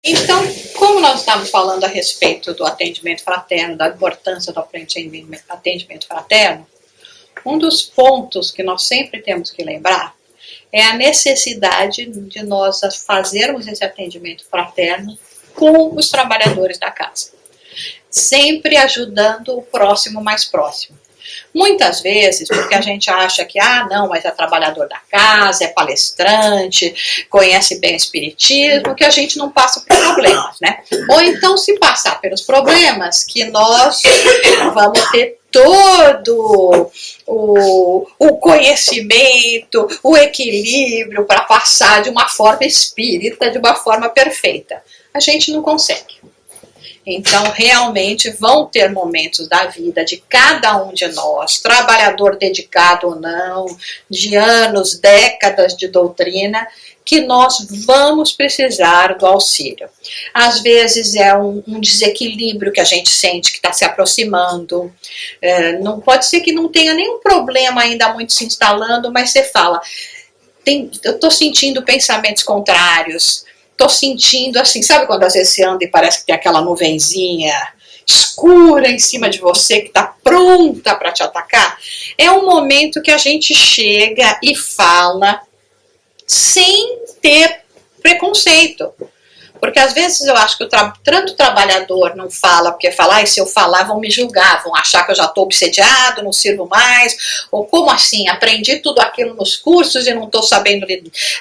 Então, como nós estamos falando a respeito do atendimento fraterno, da importância do atendimento fraterno, um dos pontos que nós sempre temos que lembrar é a necessidade de nós fazermos esse atendimento fraterno com os trabalhadores da casa, sempre ajudando o próximo mais próximo. Muitas vezes, porque a gente acha que, não, mas é trabalhador da casa, é palestrante, conhece bem o espiritismo, que a gente não passa por problemas, né? Ou então, se passar pelos problemas, que nós vamos ter todo o conhecimento, o equilíbrio para passar de uma forma espírita, de uma forma perfeita. A gente não consegue. Então, realmente, vão ter momentos da vida de cada um de nós, trabalhador dedicado ou não, de anos, décadas de doutrina, que nós vamos precisar do auxílio. Às vezes é um desequilíbrio que a gente sente que está se aproximando. Não pode ser que não tenha nenhum problema ainda muito se instalando, mas você fala, eu estou sentindo pensamentos contrários, estou sentindo assim, sabe quando às vezes você anda e parece que tem aquela nuvenzinha escura em cima de você que está pronta para te atacar? É um momento que a gente chega e fala sem ter preconceito. Porque às vezes eu acho que tanto o trabalhador não fala, porque fala, se eu falar vão me julgar, vão achar que eu já estou obsediado, não sirvo mais, ou como assim, aprendi tudo aquilo nos cursos e não estou sabendo,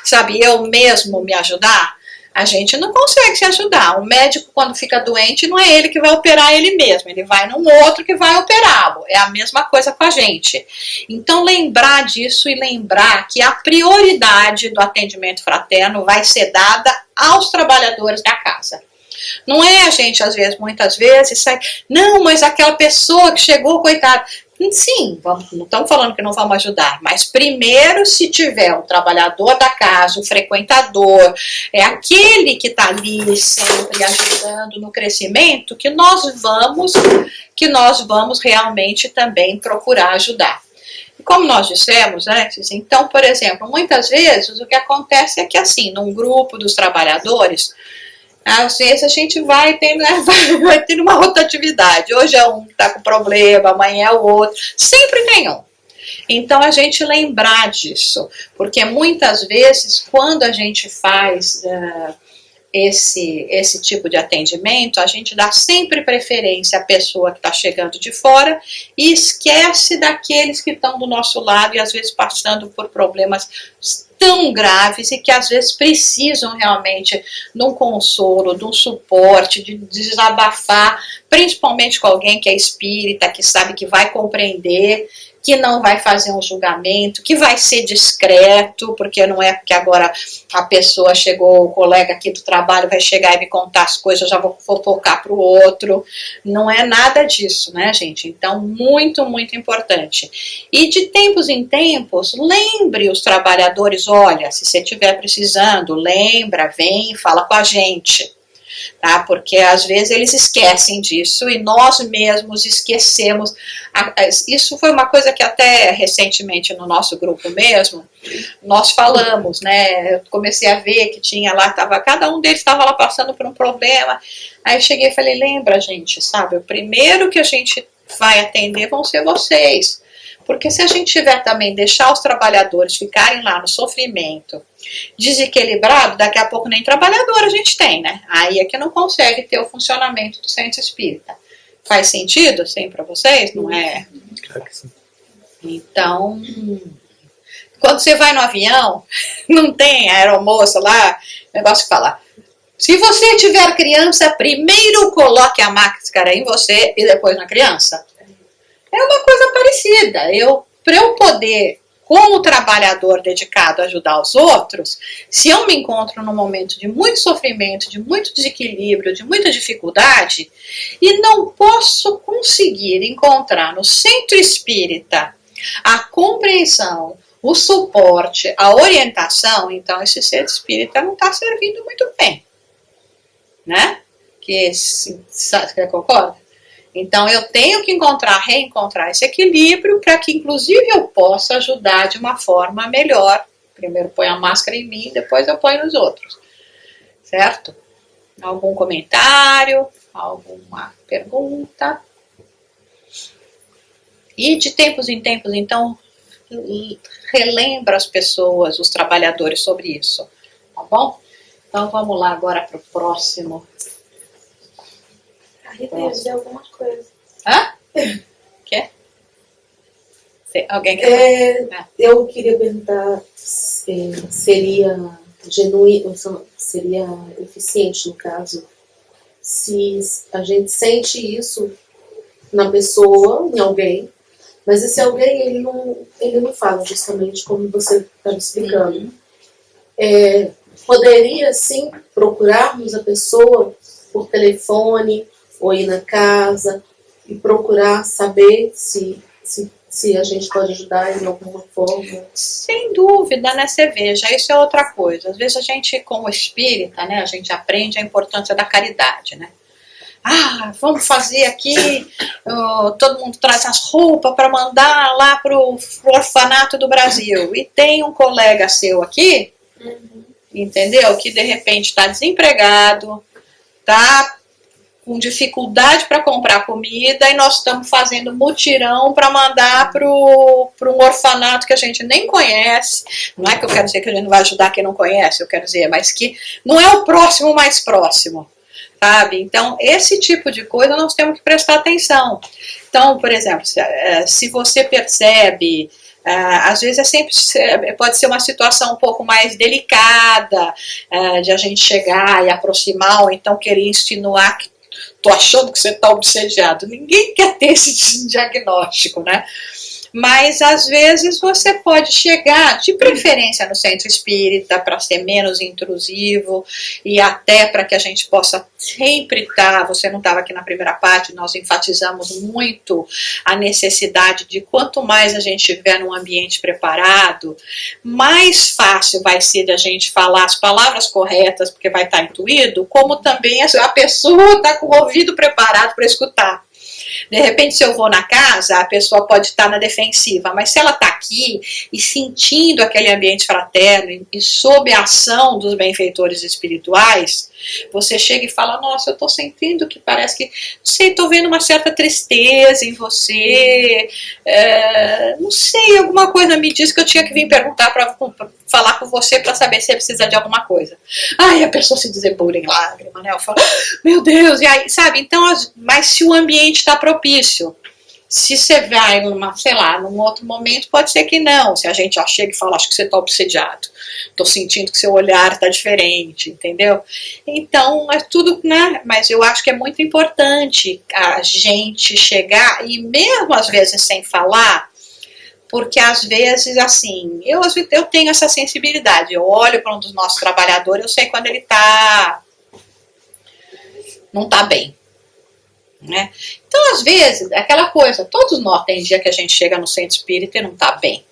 sabe, eu mesmo me ajudar? A gente não consegue se ajudar. O médico, quando fica doente, não é ele que vai operar ele mesmo, ele vai num outro que vai operá-lo. É a mesma coisa com a gente. Então, lembrar disso e lembrar que a prioridade do atendimento fraterno vai ser dada aos trabalhadores da casa. Não é a gente, às vezes, muitas vezes, sai, não, mas aquela pessoa que chegou, coitada. Sim, não estamos falando que não vamos ajudar, mas primeiro, se tiver um trabalhador da casa, um frequentador, é aquele que está ali sempre ajudando no crescimento, que nós vamos realmente também procurar ajudar. E como nós dissemos antes, então, por exemplo, muitas vezes o que acontece é que assim, num grupo dos trabalhadores, às vezes a gente vai tendo uma rotatividade. Hoje é um que está com problema, amanhã é o outro. Sempre tem um. Então a gente lembrar disso. Porque muitas vezes, quando a gente faz esse tipo de atendimento, a gente dá sempre preferência à pessoa que está chegando de fora e esquece daqueles que estão do nosso lado e às vezes passando por problemas tão graves e que às vezes precisam realmente de um consolo, de um suporte, de desabafar, principalmente com alguém que é espírita, que sabe que vai compreender, que não vai fazer um julgamento, que vai ser discreto, porque não é porque agora a pessoa chegou, o colega aqui do trabalho vai chegar e me contar as coisas, eu já vou fofocar para o outro. Não é nada disso, né, gente? Então, muito, muito importante. E de tempos em tempos, lembre os trabalhadores, olha, se você estiver precisando, lembra, vem, fala com a gente. Tá? Porque às vezes eles esquecem disso e nós mesmos esquecemos. Isso foi uma coisa que até recentemente no nosso grupo mesmo, nós falamos, né? Eu comecei a ver que tinha lá, cada um deles estava lá passando por um problema. Aí eu cheguei e falei, lembra, gente, sabe? O primeiro que a gente vai atender vão ser vocês. Porque se a gente tiver também, deixar os trabalhadores ficarem lá no sofrimento, desequilibrado, daqui a pouco nem trabalhador a gente tem, né? Aí é que não consegue ter o funcionamento do centro espírita. Faz sentido, assim, para vocês? Não é? Então, quando você vai no avião, não tem aeromoça lá, negócio que fala, se você tiver criança, primeiro coloque a máscara em você e depois na criança. É uma coisa parecida. Para eu poder, como trabalhador dedicado a ajudar os outros, se eu me encontro num momento de muito sofrimento, de muito desequilíbrio, de muita dificuldade, e não posso conseguir encontrar no centro espírita a compreensão, o suporte, a orientação, então esse ser espírita não está servindo muito bem. Né? Você concorda? Então eu tenho que reencontrar esse equilíbrio para que inclusive eu possa ajudar de uma forma melhor. Primeiro põe a máscara em mim, depois eu ponho nos outros. Certo? Algum comentário? Alguma pergunta? E de tempos em tempos, então, relembra as pessoas, os trabalhadores sobre isso, tá bom? Então vamos lá agora para o próximo. A Rita ia dizer alguma coisa. Hã? Quer? Alguém quer? Eu queria perguntar se seria genuíno, seria eficiente no caso, se a gente sente isso na pessoa, em alguém, mas esse alguém ele não fala justamente como você está me explicando. Poderia sim procurarmos a pessoa por telefone ou ir na casa e procurar saber se a gente pode ajudar em alguma forma. Sem dúvida, né? Você veja, isso é outra coisa. Às vezes a gente, como espírita, né, a gente aprende a importância da caridade, né? Ah, vamos fazer aqui, todo mundo traz as roupas para mandar lá pro orfanato do Brasil. E tem um colega seu aqui, entendeu? Que de repente está desempregado, está com dificuldade para comprar comida e nós estamos fazendo mutirão para mandar para um orfanato que a gente nem conhece. Não é que eu quero dizer que a gente não vai ajudar quem não conhece, eu quero dizer, mas que não é o próximo mais próximo, sabe? Então, esse tipo de coisa nós temos que prestar atenção. Então, por exemplo, se você percebe, às vezes pode ser uma situação um pouco mais delicada, de a gente chegar e aproximar, ou então querer insinuar que tô achando que você está obsediado. Ninguém quer ter esse diagnóstico, né? Mas às vezes você pode chegar, de preferência no centro espírita, para ser menos intrusivo e até para que a gente possa sempre estar. Você não estava aqui na primeira parte, nós enfatizamos muito a necessidade de quanto mais a gente estiver num ambiente preparado, mais fácil vai ser de a gente falar as palavras corretas, porque vai estar intuído, como também a pessoa está com o ouvido preparado para escutar. De repente, se eu vou na casa, a pessoa pode estar na defensiva, mas se ela está aqui e sentindo aquele ambiente fraterno e sob a ação dos benfeitores espirituais, você chega e fala, nossa, eu estou sentindo que parece que, não sei, estou vendo uma certa tristeza em você, não sei, alguma coisa me diz que eu tinha que vir perguntar para falar com você para saber se você precisa de alguma coisa. Aí a pessoa se desebura em lágrima, né? Eu falo, meu Deus, e aí, sabe? Então, mas se o ambiente está propício, se você vai num outro momento, pode ser que não. Se a gente já chega e fala, acho que você está obsediado, estou sentindo que seu olhar está diferente, entendeu? Então, é tudo, né? Mas eu acho que é muito importante a gente chegar, e mesmo às vezes sem falar, porque às vezes, assim, eu tenho essa sensibilidade, eu olho para um dos nossos trabalhadores, eu sei quando ele não está bem, né? Então, às vezes, é aquela coisa, todos nós tem dia que a gente chega no centro espírita e não está bem.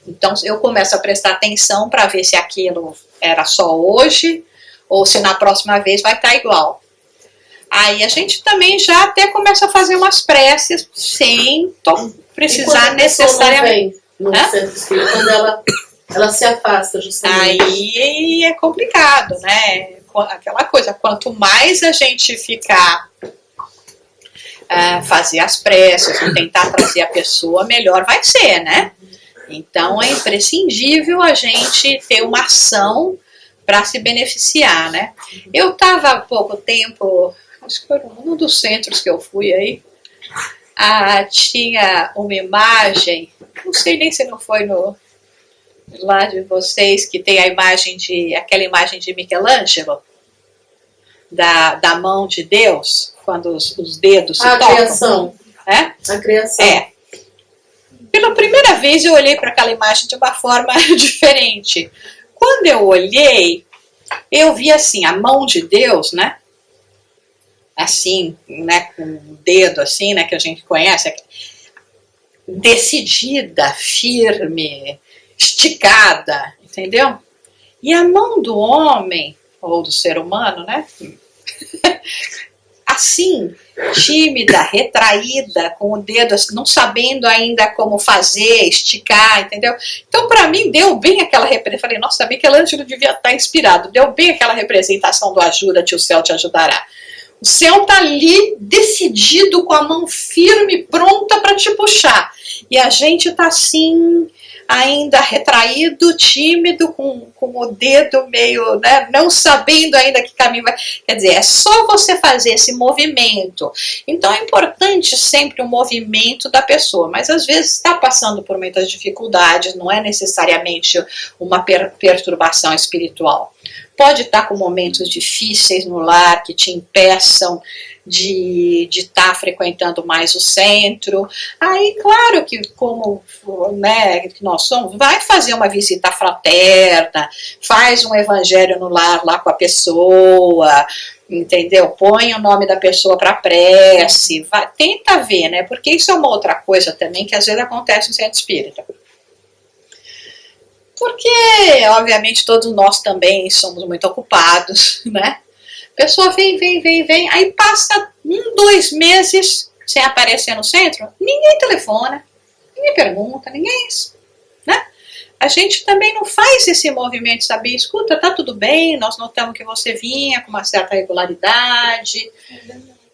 Então, eu começo a prestar atenção para ver se aquilo era só hoje, ou se na próxima vez vai estar igual. Aí a gente também já até começa a fazer umas preces sem precisar necessariamente. No centro espírita, quando ela se afasta justamente. Aí é complicado, né? Aquela coisa, quanto mais a gente ficar fazer as preces, tentar trazer a pessoa, melhor vai ser, né? Então é imprescindível a gente ter uma ação para se beneficiar, né? Eu estava há pouco tempo, acho que foi num dos centros que eu fui aí, tinha uma imagem, não sei nem se não foi lá de vocês, que tem aquela imagem de Michelangelo, da mão de Deus, quando os dedos se tocam. A criação. A criação. Pela primeira vez eu olhei para aquela imagem de uma forma diferente. Quando eu olhei, eu vi assim, a mão de Deus, né? Assim, né, com o dedo assim, né, que a gente conhece, decidida, firme, esticada, entendeu? E a mão do homem, ou do ser humano, né, assim, tímida, retraída, com o dedo assim, não sabendo ainda como fazer, esticar, entendeu? Então, para mim, deu bem aquela representação. Falei, nossa, Michelangelo devia estar inspirado. Deu bem aquela representação do ajuda-te, o céu te ajudará. O céu está ali, decidido, com a mão firme, pronta para te puxar. E a gente está assim, ainda retraído, tímido, com o dedo meio, né, não sabendo ainda que caminho vai. Quer dizer, é só você fazer esse movimento. Então é importante sempre o movimento da pessoa, mas às vezes está passando por muitas dificuldades, não é necessariamente uma perturbação espiritual. Pode estar com momentos difíceis no lar que te impeçam de estar frequentando mais o centro. Aí, claro que como, né, que nós somos, vai fazer uma visita fraterna, faz um evangelho no lar lá com a pessoa, entendeu? Põe o nome da pessoa para prece, vai, tenta ver, né? Porque isso é uma outra coisa também que às vezes acontece no centro espírita. Porque, obviamente, todos nós também somos muito ocupados, né? A pessoa vem, aí passa 2 meses sem aparecer no centro, ninguém telefona, ninguém pergunta, ninguém, né? A gente também não faz esse movimento de saber, escuta, tá tudo bem, nós notamos que você vinha com uma certa regularidade,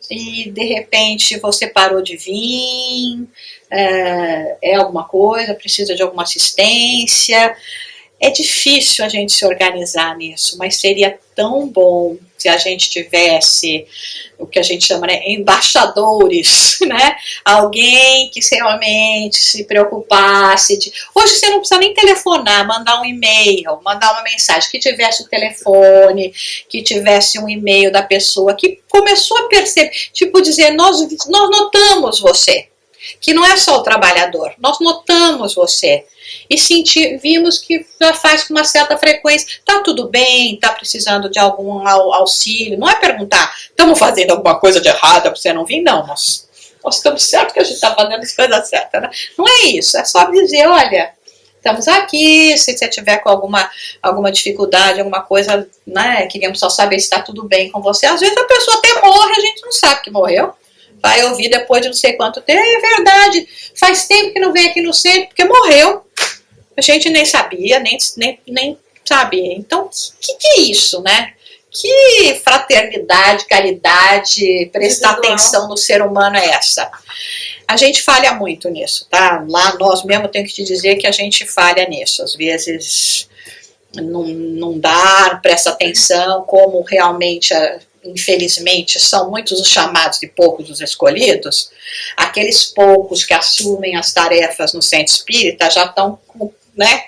e de repente você parou de vir, é alguma coisa, precisa de alguma assistência. É difícil a gente se organizar nisso, mas seria tão bom se a gente tivesse o que a gente chama de embaixadores, né? Alguém que realmente se preocupasse. Hoje você não precisa nem telefonar, mandar um e-mail, mandar uma mensagem, que tivesse o telefone, que tivesse um e-mail da pessoa, que começou a perceber, tipo dizer, nós notamos você, que não é só o trabalhador, nós notamos você. E vimos que já faz com uma certa frequência, tá tudo bem, tá precisando de algum auxílio, não é perguntar, estamos fazendo alguma coisa de errada para você não vir, não, nós estamos certos que a gente está fazendo as coisas certas, né? Não é isso, é só dizer, olha, estamos aqui, se você tiver com alguma dificuldade, alguma coisa, né, queríamos só saber se está tudo bem com você. Às vezes a pessoa até morre, a gente não sabe que morreu. Vai ouvir depois de não sei quanto tempo, é verdade, faz tempo que não vem aqui no centro, porque morreu. A gente nem sabia, nem sabia. Então, que é isso, né? Que fraternidade, caridade, prestar atenção no ser humano é essa? A gente falha muito nisso, tá? Lá nós mesmo temos que te dizer que a gente falha nisso. Às vezes não dá, presta atenção, como realmente... Infelizmente, são muitos os chamados e poucos os escolhidos. Aqueles poucos que assumem as tarefas no centro espírita já estão com, né,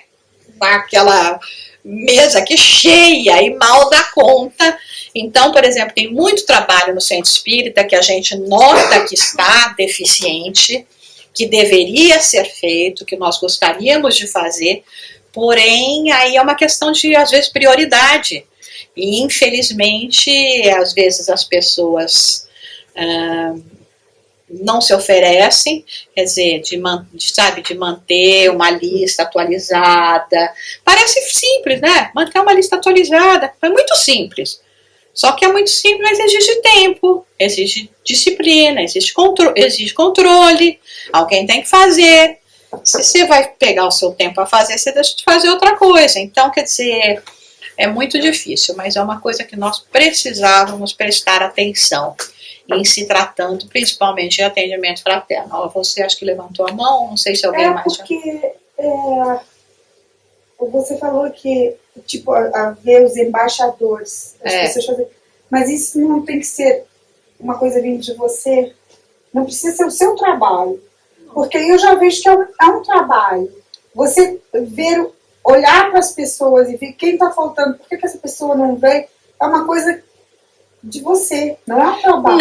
aquela mesa aqui cheia e mal dá conta. Então, por exemplo, tem muito trabalho no centro espírita que a gente nota que está deficiente, que deveria ser feito, que nós gostaríamos de fazer, porém, aí é uma questão de, às vezes, prioridade. E, infelizmente, às vezes as pessoas não se oferecem, quer dizer, de manter uma lista atualizada. Parece simples, né? Manter uma lista atualizada, é muito simples. Só que é muito simples, mas exige tempo, exige disciplina, exige controle, alguém tem que fazer. Se você vai pegar o seu tempo a fazer, você deixa de fazer outra coisa. Então, quer dizer... É muito difícil, mas é uma coisa que nós precisávamos prestar atenção em se tratando, principalmente de atendimento fraterno. Você acha que levantou a mão? Não sei se alguém mais... Porque você falou que, tipo, haver os embaixadores, as pessoas fazem, mas isso não tem que ser uma coisa vindo de você, não precisa ser o seu trabalho, porque eu já vejo que é um trabalho. Você ver... olhar para as pessoas e ver quem está faltando, por que essa pessoa não veio, é uma coisa de você, não é um trabalho.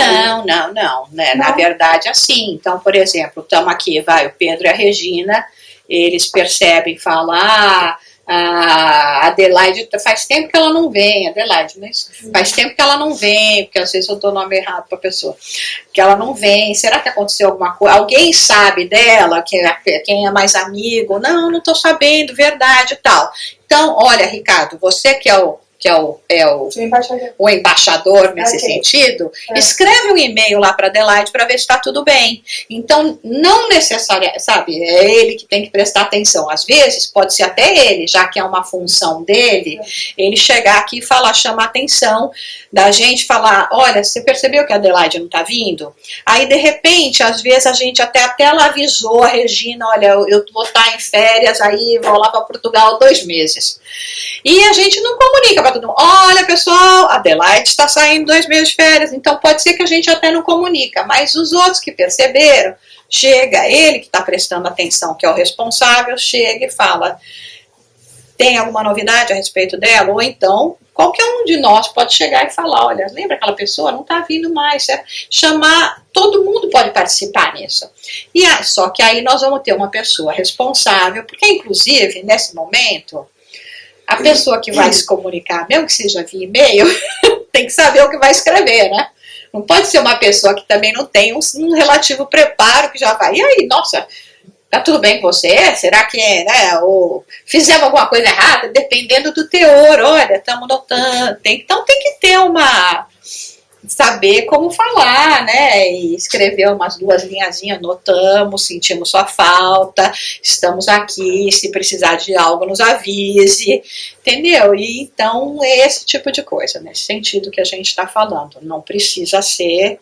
Não, né? Na verdade, assim, então, por exemplo, estamos aqui, o Pedro e a Regina, eles percebem, falam, a Adelaide, faz tempo que ela não vem, Adelaide, mas faz tempo que ela não vem, porque às vezes eu dou o nome errado para a pessoa, que ela não vem, será que aconteceu alguma coisa, alguém sabe dela, quem é mais amigo, não estou sabendo, verdade e tal. Então, olha, Ricardo, você que que é o o embaixador nesse sentido, escreve um e-mail lá para Adelaide para ver se está tudo bem. Então, não necessariamente, sabe, é ele que tem que prestar atenção. Às vezes, pode ser até ele, já que é uma função dele, ele chegar aqui e falar, chamar a atenção da gente, falar, olha, você percebeu que a Adelaide não está vindo? Aí, de repente, às vezes a gente até ela avisou a Regina, olha, eu vou estar em férias, aí vou lá para Portugal 2 meses. E a gente não comunica para todo mundo, olha pessoal, a Adelaide está saindo 2 meses de férias, então pode ser que a gente até não comunica, mas os outros que perceberam, chega, ele que está prestando atenção, que é o responsável, chega e fala, tem alguma novidade a respeito dela? Ou então, qualquer um de nós pode chegar e falar, olha, lembra aquela pessoa? Não está vindo mais, certo? Chamar, todo mundo pode participar nisso. E só que aí nós vamos ter uma pessoa responsável, porque inclusive, nesse momento, a pessoa que vai se comunicar, mesmo que seja via e-mail, tem que saber o que vai escrever, né? Não pode ser uma pessoa que também não tem um relativo preparo, que já vai, e aí, nossa, tá tudo bem com você? Será que né? Ou fizemos alguma coisa errada? Dependendo do teor, olha, estamos notando. Então tem que ter saber como falar, né? E escrever umas 2 linhazinhas, notamos, sentimos sua falta, estamos aqui, se precisar de algo nos avise, entendeu? E então é esse tipo de coisa, nesse sentido que a gente está falando. Não precisa ser,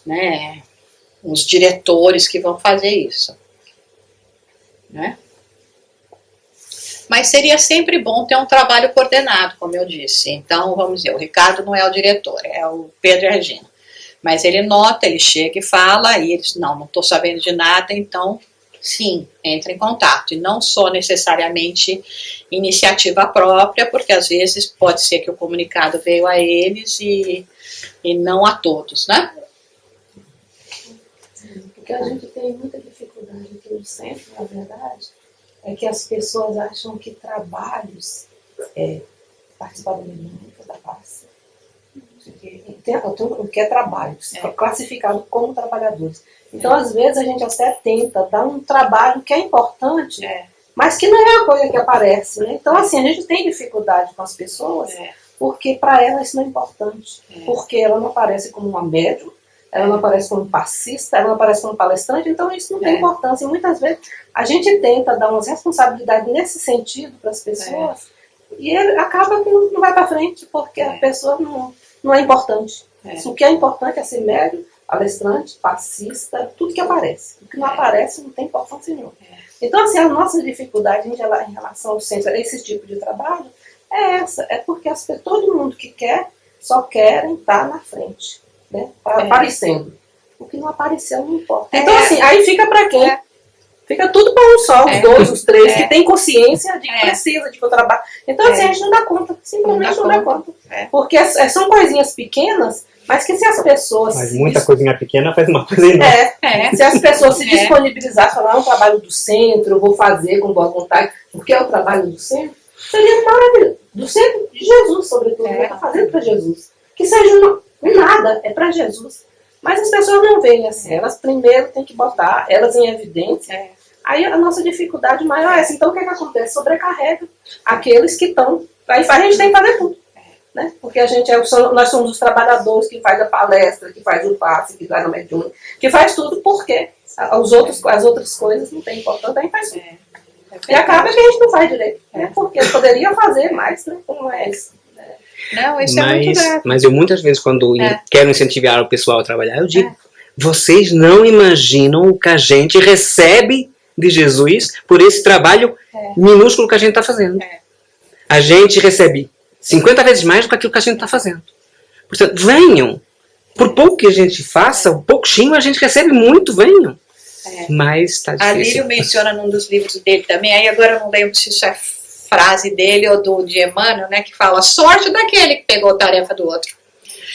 né, os diretores que vão fazer isso, né? Mas seria sempre bom ter um trabalho coordenado, como eu disse. Então, vamos dizer, o Ricardo não é o diretor, é o Pedro e a Regina. Mas ele nota, ele chega e fala, e eles, não estou sabendo de nada, então, sim, entra em contato. E não só necessariamente iniciativa própria, porque às vezes pode ser que o comunicado veio a eles e não a todos, né? Porque a gente tem muita dificuldade aqui no centro, na verdade, é que as pessoas acham que trabalhos, participar da dinâmica da classe, o que é trabalho, classificado como trabalhadores. Então, às vezes, a gente até tenta dar um trabalho que é importante, mas que não é uma coisa que aparece, né? Então, assim, a gente tem dificuldade com as pessoas, porque para elas isso não é importante, porque ela não aparece como uma médium, ela não aparece como passista, ela não aparece como palestrante, então isso não tem importância. E muitas vezes a gente tenta dar umas responsabilidades nesse sentido para as pessoas e acaba que não vai para frente, porque a pessoa não é importante. O que é importante é ser médium, palestrante, passista, tudo que aparece. O que não aparece não tem importância nenhuma. Então, assim, a nossa dificuldade em relação ao centro, a esse tipo de trabalho, é essa. É porque todo mundo que quer, só querem estar na frente. Né? Aparecendo. O que não apareceu não importa. Então, assim, aí fica para quem? Fica tudo para um só, os 2, os 3, que tem consciência de que precisa de que eu trabalho. Então, assim, a gente não dá conta, simplesmente não dá conta. Porque são coisinhas pequenas, mas que se as pessoas... Mas muita coisinha pequena faz uma coisa enorme. Se as pessoas se disponibilizar, falar, é um trabalho do centro, eu vou fazer com boa vontade, porque é o trabalho do centro, seria maravilhoso. Do centro de Jesus, sobretudo, está fazendo para Jesus. Que seja nada, é para Jesus. Mas as pessoas não veem assim. Elas primeiro têm que botar elas em evidência. Aí a nossa dificuldade maior é essa. Então o que acontece? Sobrecarrega aqueles que estão. Aí a gente tem que fazer tudo. Né? Porque nós somos os trabalhadores que faz a palestra, que faz o passe, que faz a mediúnica, que faz tudo, porque as outras coisas não têm importância, aí faz tudo. E acaba que a gente não faz direito. Né? Porque poderia fazer mais, né? Como é isso. Não, isso é muito grave. Mas eu muitas vezes, quando quero incentivar o pessoal a trabalhar, eu digo, vocês não imaginam o que a gente recebe de Jesus por esse trabalho minúsculo que a gente está fazendo. A gente recebe 50 vezes mais do que aquilo que a gente está fazendo. Portanto, venham. Por pouco que a gente faça, o pouquinho a gente recebe muito, venham. Mas está difícil. A Lírio menciona num dos livros dele também, aí agora eu não lembro se isso é frase dele ou de Emmanuel, né, que fala, sorte daquele que pegou a tarefa do outro.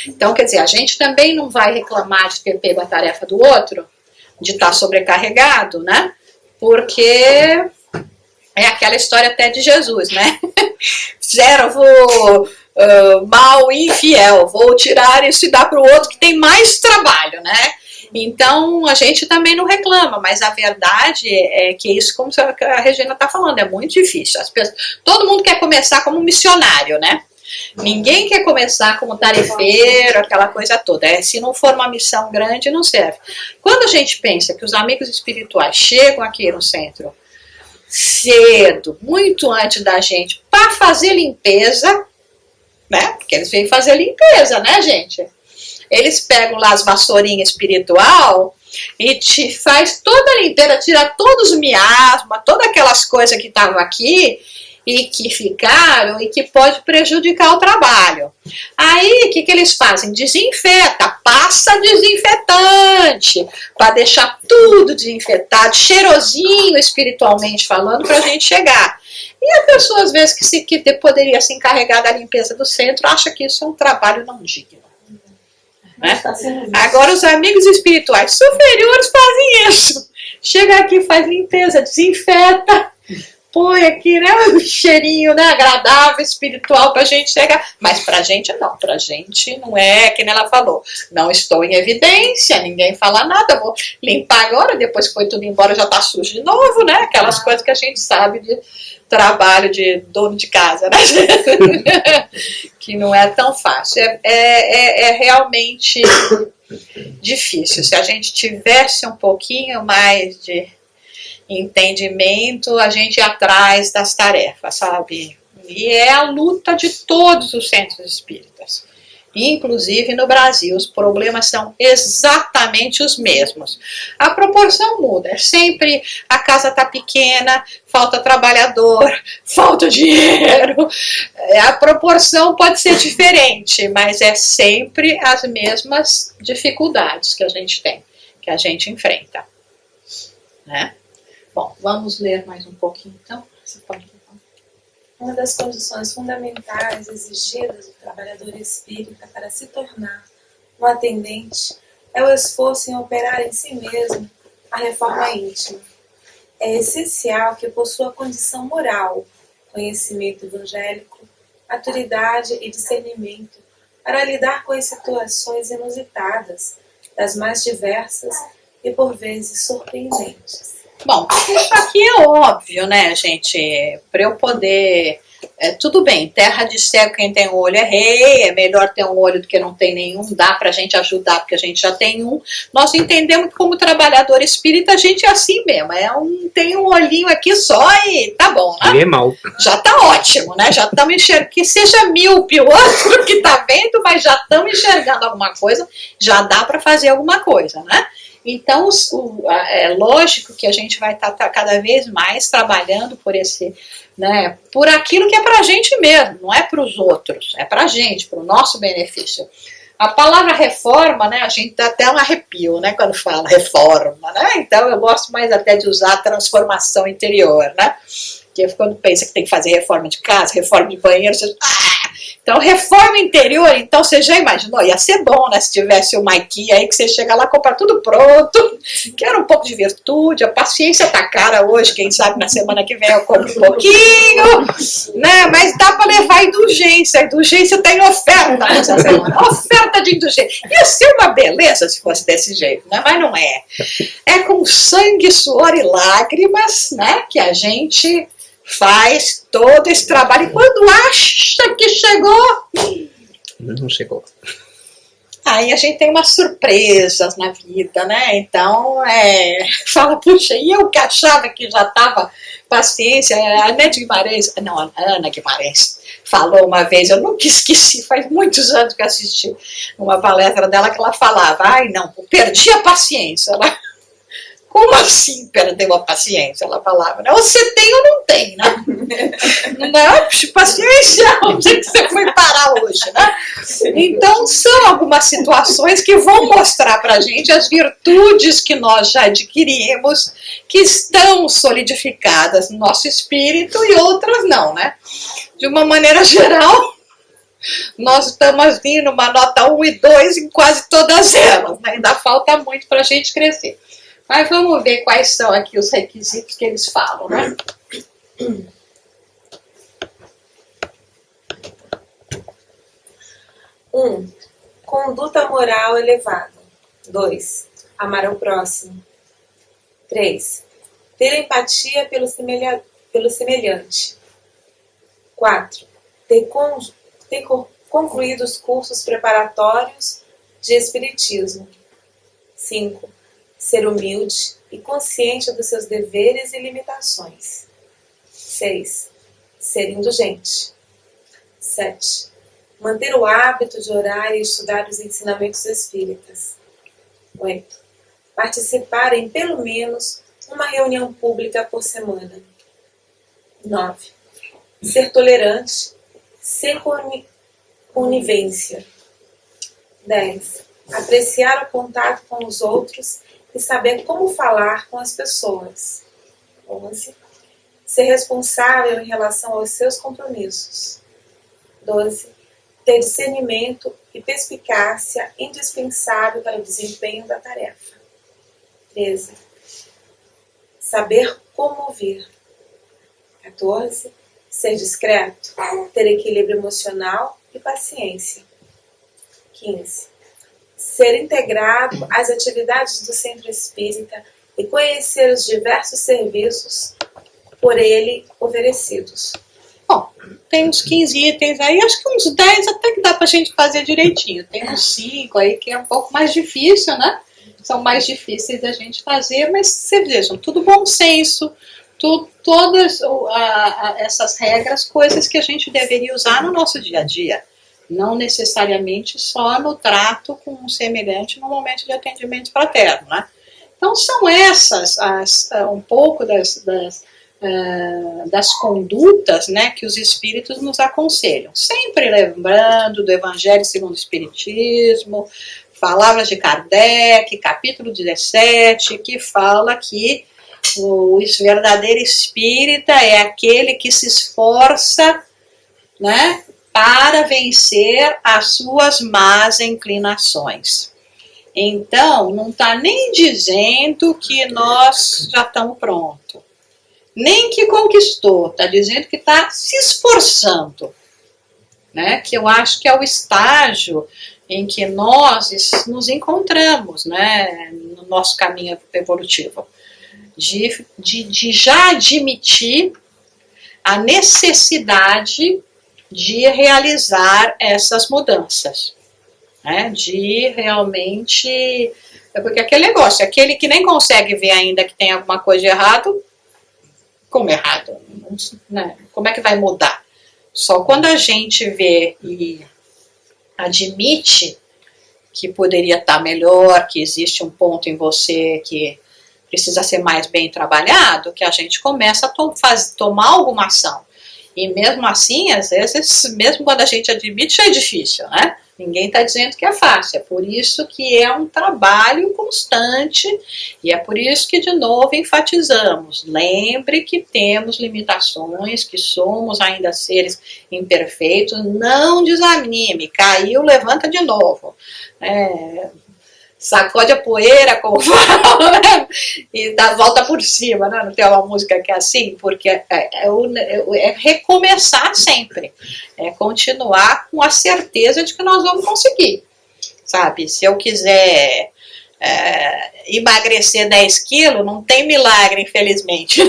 Então, quer dizer, a gente também não vai reclamar de ter pego a tarefa do outro, de estar sobrecarregado, né, porque é aquela história até de Jesus, né, servo mal e infiel, vou tirar isso e dar para o outro que tem mais trabalho, né. Então, a gente também não reclama, mas a verdade é que isso, como a Regina está falando, é muito difícil. Todo mundo quer começar como missionário, né? Ninguém quer começar como tarefeiro, aquela coisa toda. Se não for uma missão grande, não serve. Quando a gente pensa que os amigos espirituais chegam aqui no centro cedo, muito antes da gente, para fazer limpeza, né? Porque eles vêm fazer limpeza, né, gente? Eles pegam lá as vassourinhas espiritual e te faz toda a limpeza, tira todos os miasmas, todas aquelas coisas que estavam aqui e que ficaram e que pode prejudicar o trabalho. Aí, o que eles fazem? Desinfeta, passa desinfetante, para deixar tudo desinfetado, cheirosinho espiritualmente falando, para a gente chegar. E a pessoa, às vezes, que poderia se encarregar da limpeza do centro, acha que isso é um trabalho não digno. Né? Agora, os amigos espirituais superiores fazem isso. Chega aqui, faz limpeza, desinfeta, põe aqui, né, um cheirinho, né, agradável, espiritual pra gente chegar. Mas pra gente não é, que nem ela falou, não estou em evidência, ninguém fala nada, vou limpar agora, depois que foi tudo embora já tá sujo de novo, né, aquelas coisas que a gente sabe de trabalho de dono de casa, né, que não é tão fácil, é realmente difícil. Se a gente tivesse um pouquinho mais de entendimento, a gente ir atrás das tarefas, sabe? E é a luta de todos os centros espíritas. Inclusive no Brasil, os problemas são exatamente os mesmos. A proporção muda, é sempre a casa está pequena, falta trabalhador, falta dinheiro. A proporção pode ser diferente, mas é sempre as mesmas dificuldades que a gente tem, que a gente enfrenta. Né? Bom, vamos ler mais um pouquinho então. Você pode falar. Uma das condições fundamentais exigidas do trabalhador espírita para se tornar um atendente é o esforço em operar em si mesmo a reforma íntima. É essencial que possua condição moral, conhecimento evangélico, maturidade e discernimento para lidar com as situações inusitadas, das mais diversas e por vezes surpreendentes. Bom, isso aqui é óbvio, né, gente? Para eu poder... tudo bem, terra de cego, quem tem um olho é rei, é melhor ter um olho do que não ter nenhum, dá pra gente ajudar porque a gente já tem um. Nós entendemos que como trabalhador espírita a gente é assim mesmo, tem um olhinho aqui só e tá bom, né? Ele é mau. Já tá ótimo, né? Já estamos enxergando, que seja míope o outro que tá vendo, mas já estamos enxergando alguma coisa, já dá pra fazer alguma coisa, né? Então, é lógico que a gente vai estar cada vez mais trabalhando por né, por aquilo que é para a gente mesmo, não é para os outros, é para a gente, para o nosso benefício. A palavra reforma, né, a gente dá até um arrepio, né, quando fala reforma, né? Então eu gosto mais até de usar transformação interior, né? Porque quando pensa que tem que fazer reforma de casa, reforma de banheiro, você... Então, reforma interior, então você já imaginou, ia ser bom, né, se tivesse uma IKEA aí que você chega lá, compra tudo pronto, quero um pouco de virtude, a paciência tá cara hoje, quem sabe na semana que vem eu compro um pouquinho, né, mas dá para levar indulgência, a indulgência tem oferta nessa semana, oferta de indulgência, ia ser uma beleza se fosse desse jeito, né, mas não é, é com sangue, suor e lágrimas, né, que a gente faz todo esse trabalho e quando acha que chegou, não chegou. Aí a gente tem umas surpresas na vida, né? Então, fala, puxa, e eu que achava que já estava paciência, a Ana Guimarães falou uma vez, eu nunca esqueci, faz muitos anos que assisti uma palestra dela que ela falava, não, perdi a paciência, ela... Como assim perdeu a paciência? Ela falava, né? Você tem ou não tem, né? Não é paciência, onde é que você foi parar hoje, né? Então, são algumas situações que vão mostrar pra gente as virtudes que nós já adquirimos, que estão solidificadas no nosso espírito e outras não, né? De uma maneira geral, nós estamos vindo uma nota 1 e 2 em quase todas elas, né? Ainda falta muito pra gente crescer. Mas vamos ver quais são aqui os requisitos que eles falam, né? 1. Conduta moral elevada. 2. Amar ao próximo. 3. Ter empatia pelo semelhante. 4. Ter tem concluído os cursos preparatórios de Espiritismo. 5. Ser humilde e consciente dos seus deveres e limitações. 6. Ser indulgente. 7. Manter o hábito de orar e estudar os ensinamentos espíritas. 8. Participar em pelo menos uma reunião pública por semana. 9. Ser tolerante, sem conivência. 10. Apreciar o contato com os outros e saber como falar com as pessoas. 11. Ser responsável em relação aos seus compromissos. 12. Ter discernimento e perspicácia indispensável para o desempenho da tarefa. 13. Saber como ouvir. 14. Ser discreto, ter equilíbrio emocional e paciência. 15. Ser integrado às atividades do centro espírita e conhecer os diversos serviços por ele oferecidos. Bom, tem uns 15 itens aí, acho que uns 10 até que dá pra gente fazer direitinho. Tem uns 5 aí que é um pouco mais difícil, né? São mais difíceis da gente fazer, mas vocês vejam, tudo bom senso, todas essas regras, coisas que a gente deveria usar no nosso dia a dia. Não necessariamente só no trato com um semelhante no momento de atendimento fraterno, né? Então são essas um pouco das condutas, né, que os espíritos nos aconselham. Sempre lembrando do Evangelho segundo o Espiritismo, palavras de Kardec, capítulo 17, que fala que o verdadeiro espírita é aquele que se esforça, né, para vencer as suas más inclinações. Então, não está nem dizendo que nós já estamos prontos, nem que conquistou, está dizendo que está se esforçando, né? Que eu acho que é o estágio em que nós nos encontramos, né, no nosso caminho evolutivo, de já admitir a necessidade de realizar essas mudanças, né, de realmente... Porque aquele negócio, aquele que nem consegue ver ainda que tem alguma coisa de errado, como errado? Né? Como é que vai mudar? Só quando a gente vê e admite que poderia estar melhor, que existe um ponto em você que precisa ser mais bem trabalhado, que a gente começa a tomar alguma ação. E mesmo assim, às vezes, mesmo quando a gente admite, é difícil, né? Ninguém está dizendo que é fácil, é por isso que é um trabalho constante e é por isso que, de novo, enfatizamos. Lembre que temos limitações, que somos ainda seres imperfeitos, não desanime, caiu, levanta de novo. Sacode a poeira, como falam, né? E dá volta por cima, né? Não tem uma música que é assim? Porque é recomeçar sempre, é continuar com a certeza de que nós vamos conseguir, sabe? Se eu quiser emagrecer 10 quilos, não tem milagre, infelizmente.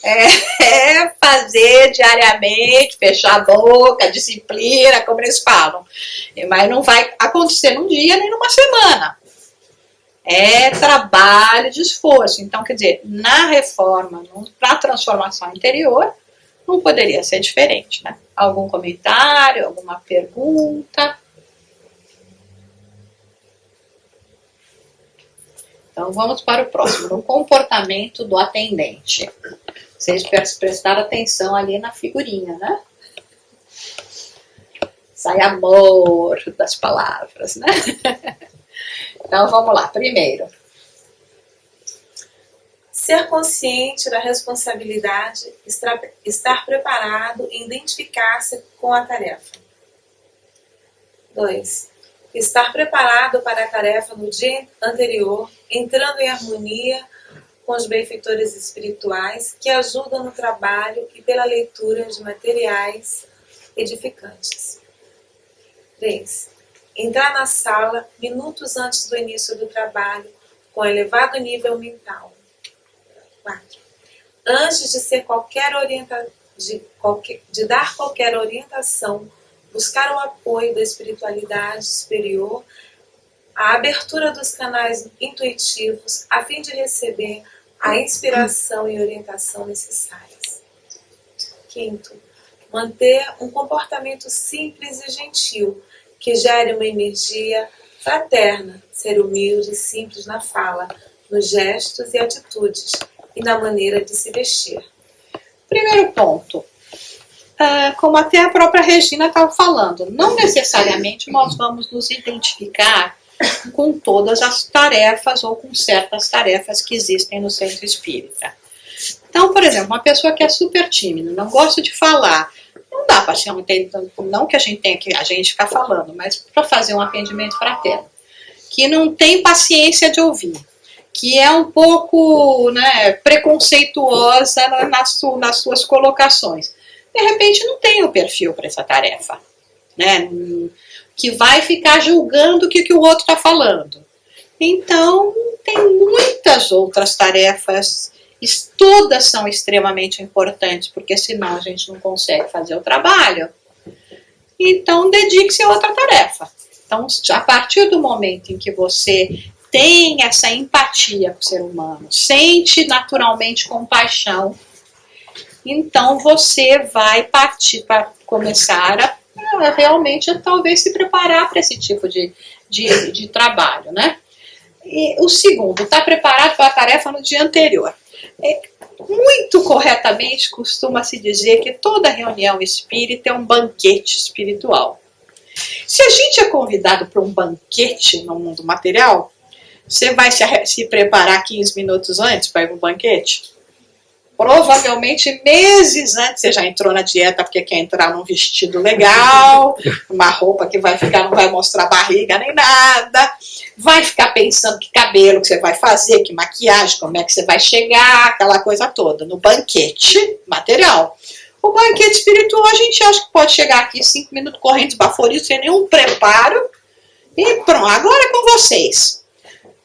É fazer diariamente, fechar a boca, disciplina, como eles falam. Mas não vai acontecer num dia nem numa semana. É trabalho de esforço. Então, quer dizer, na reforma, na transformação interior, não poderia ser diferente, né? Algum comentário, alguma pergunta? Então, vamos para o próximo, no comportamento do atendente. Vocês prestaram atenção ali na figurinha, né? Sai amor das palavras, né? Então, vamos lá. Primeiro. Ser consciente da responsabilidade, estar preparado e identificar-se com a tarefa. 2. Estar preparado para a tarefa no dia anterior, entrando em harmonia com os benfeitores espirituais que ajudam no trabalho e pela leitura de materiais edificantes. 3. Entrar na sala minutos antes do início do trabalho com elevado nível mental. 4. Antes de dar qualquer orientação buscar o apoio da espiritualidade superior, a abertura dos canais intuitivos a fim de receber a inspiração e orientação necessárias. Quinto, manter um comportamento simples e gentil, que gere uma energia fraterna, ser humilde e simples na fala, nos gestos e atitudes e na maneira de se vestir. Primeiro ponto, como até a própria Regina estava falando, não necessariamente nós vamos nos identificar com todas as tarefas ou com certas tarefas que existem no centro espírita. Então, por exemplo, uma pessoa que é super tímida, não gosta de falar, não dá para ser não que a gente tenha que a gente ficar falando, mas para fazer um atendimento fraterno, que não tem paciência de ouvir, que é um pouco, né, preconceituosa nas suas colocações. De repente não tem o perfil para essa tarefa, né, que vai ficar julgando o que o outro está falando. Então, tem muitas outras tarefas, todas são extremamente importantes, porque senão a gente não consegue fazer o trabalho. Então, dedique-se a outra tarefa. Então, a partir do momento em que você tem essa empatia com o ser humano, sente naturalmente compaixão, então você vai partir para começar a realmente talvez se preparar para esse tipo de trabalho, né? E o segundo, está preparado para a tarefa no dia anterior. Muito corretamente costuma-se dizer que toda reunião espírita é um banquete espiritual. Se a gente é convidado para um banquete no mundo material, você vai se preparar 15 minutos antes para ir para o banquete? Provavelmente meses antes você já entrou na dieta porque quer entrar num vestido legal, uma roupa que vai ficar, não vai mostrar barriga nem nada, vai ficar pensando que cabelo que você vai fazer, que maquiagem, como é que você vai chegar, aquela coisa toda, no banquete material. O banquete espiritual a gente acha que pode chegar aqui 5 minutos correndo, esbaforido, sem nenhum preparo, e pronto, agora é com vocês.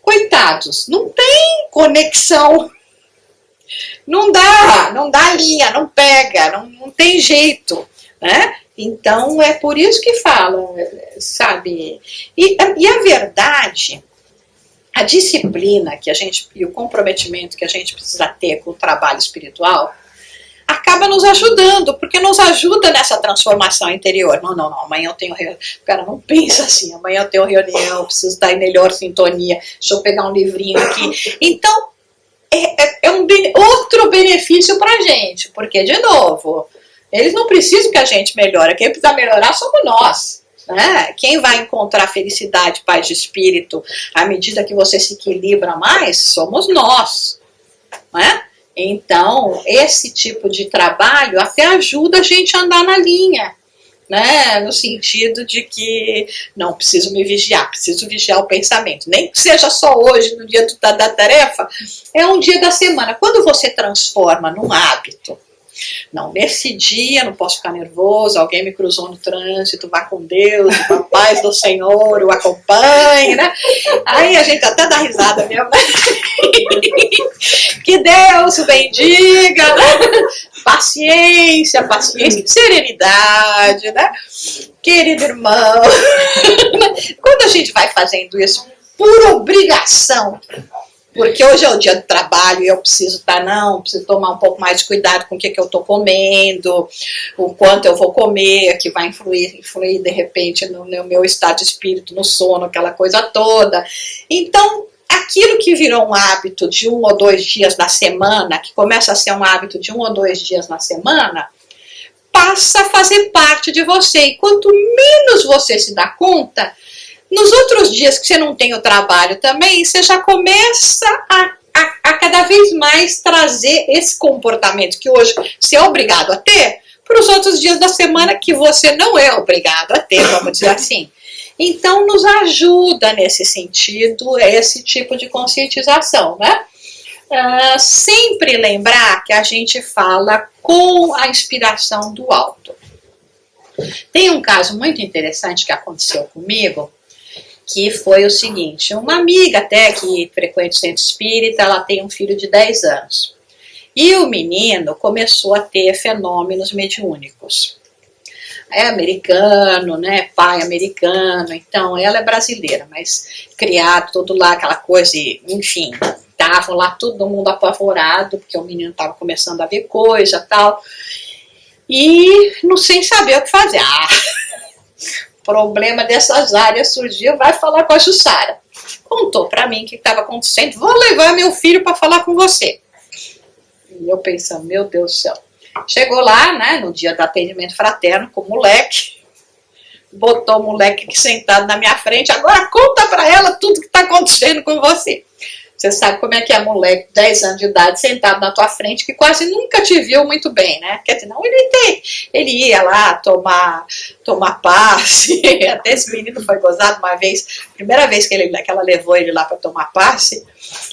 Coitados, não tem conexão. Não dá linha, não pega, não tem jeito, né? Então, é por isso que falam, sabe? E a verdade, a disciplina que a gente, e o comprometimento que a gente precisa ter com o trabalho espiritual, acaba nos ajudando, porque nos ajuda nessa transformação interior. Não, amanhã eu tenho reunião. O cara não pensa assim, amanhã eu tenho reunião, eu preciso estar em melhor sintonia, deixa eu pegar um livrinho aqui. Então, é outro benefício para a gente, porque, de novo, eles não precisam que a gente melhore, quem precisa melhorar somos nós. Né? Quem vai encontrar felicidade, paz de espírito, à medida que você se equilibra mais, somos nós. Né? Então, esse tipo de trabalho até ajuda a gente a andar na linha. Né, no sentido de que não preciso me vigiar, preciso vigiar o pensamento. Nem que seja só hoje, no dia da tarefa, é um dia da semana. Quando você transforma num hábito, não, nesse dia não posso ficar nervoso, alguém me cruzou no trânsito, vá com Deus, a paz do Senhor o acompanhe, né? Aí a gente até dá risada mesmo, né? Que Deus o bendiga, né? Paciência, serenidade, né? Querido irmão, quando a gente vai fazendo isso por obrigação, porque hoje é o dia do trabalho e eu preciso preciso tomar um pouco mais de cuidado com o que eu estou comendo, o quanto eu vou comer, que vai influir de repente no meu estado de espírito, no sono, aquela coisa toda. Então, aquilo que virou um hábito de 1 ou 2 dias na semana, que começa a ser um hábito de 1 ou 2 dias na semana, passa a fazer parte de você. E quanto menos você se dá conta, nos outros dias que você não tem o trabalho também, você já começa a cada vez mais trazer esse comportamento que hoje você é obrigado a ter para os outros dias da semana que você não é obrigado a ter, vamos dizer assim. Então, nos ajuda nesse sentido, esse tipo de conscientização, né? Sempre lembrar que a gente fala com a inspiração do alto. Tem um caso muito interessante que aconteceu comigo, que foi o seguinte: uma amiga até que frequenta o centro espírita, ela tem um filho de 10 anos. E o menino começou a ter fenômenos mediúnicos. é americano, né? Pai americano, então ela é brasileira, mas criado todo lá, aquela coisa, enfim, estavam lá todo mundo apavorado, porque o menino estava começando a ver coisa e tal, e não sem saber o que fazer. Problema dessas áreas surgiu, vai falar com a Jussara. Contou pra mim o que estava acontecendo, vou levar meu filho para falar com você. E eu pensando, meu Deus do céu. Chegou lá, né, no dia do atendimento fraterno, com o moleque, botou o moleque aqui sentado na minha frente, agora conta pra ela tudo que tá acontecendo com você. Você sabe como é que é moleque, 10 anos de idade, sentado na tua frente, que quase nunca te viu muito bem, né? Quer dizer, não, ele ia lá tomar passe, até esse menino foi gozado uma vez, primeira vez que ela levou ele lá para tomar passe,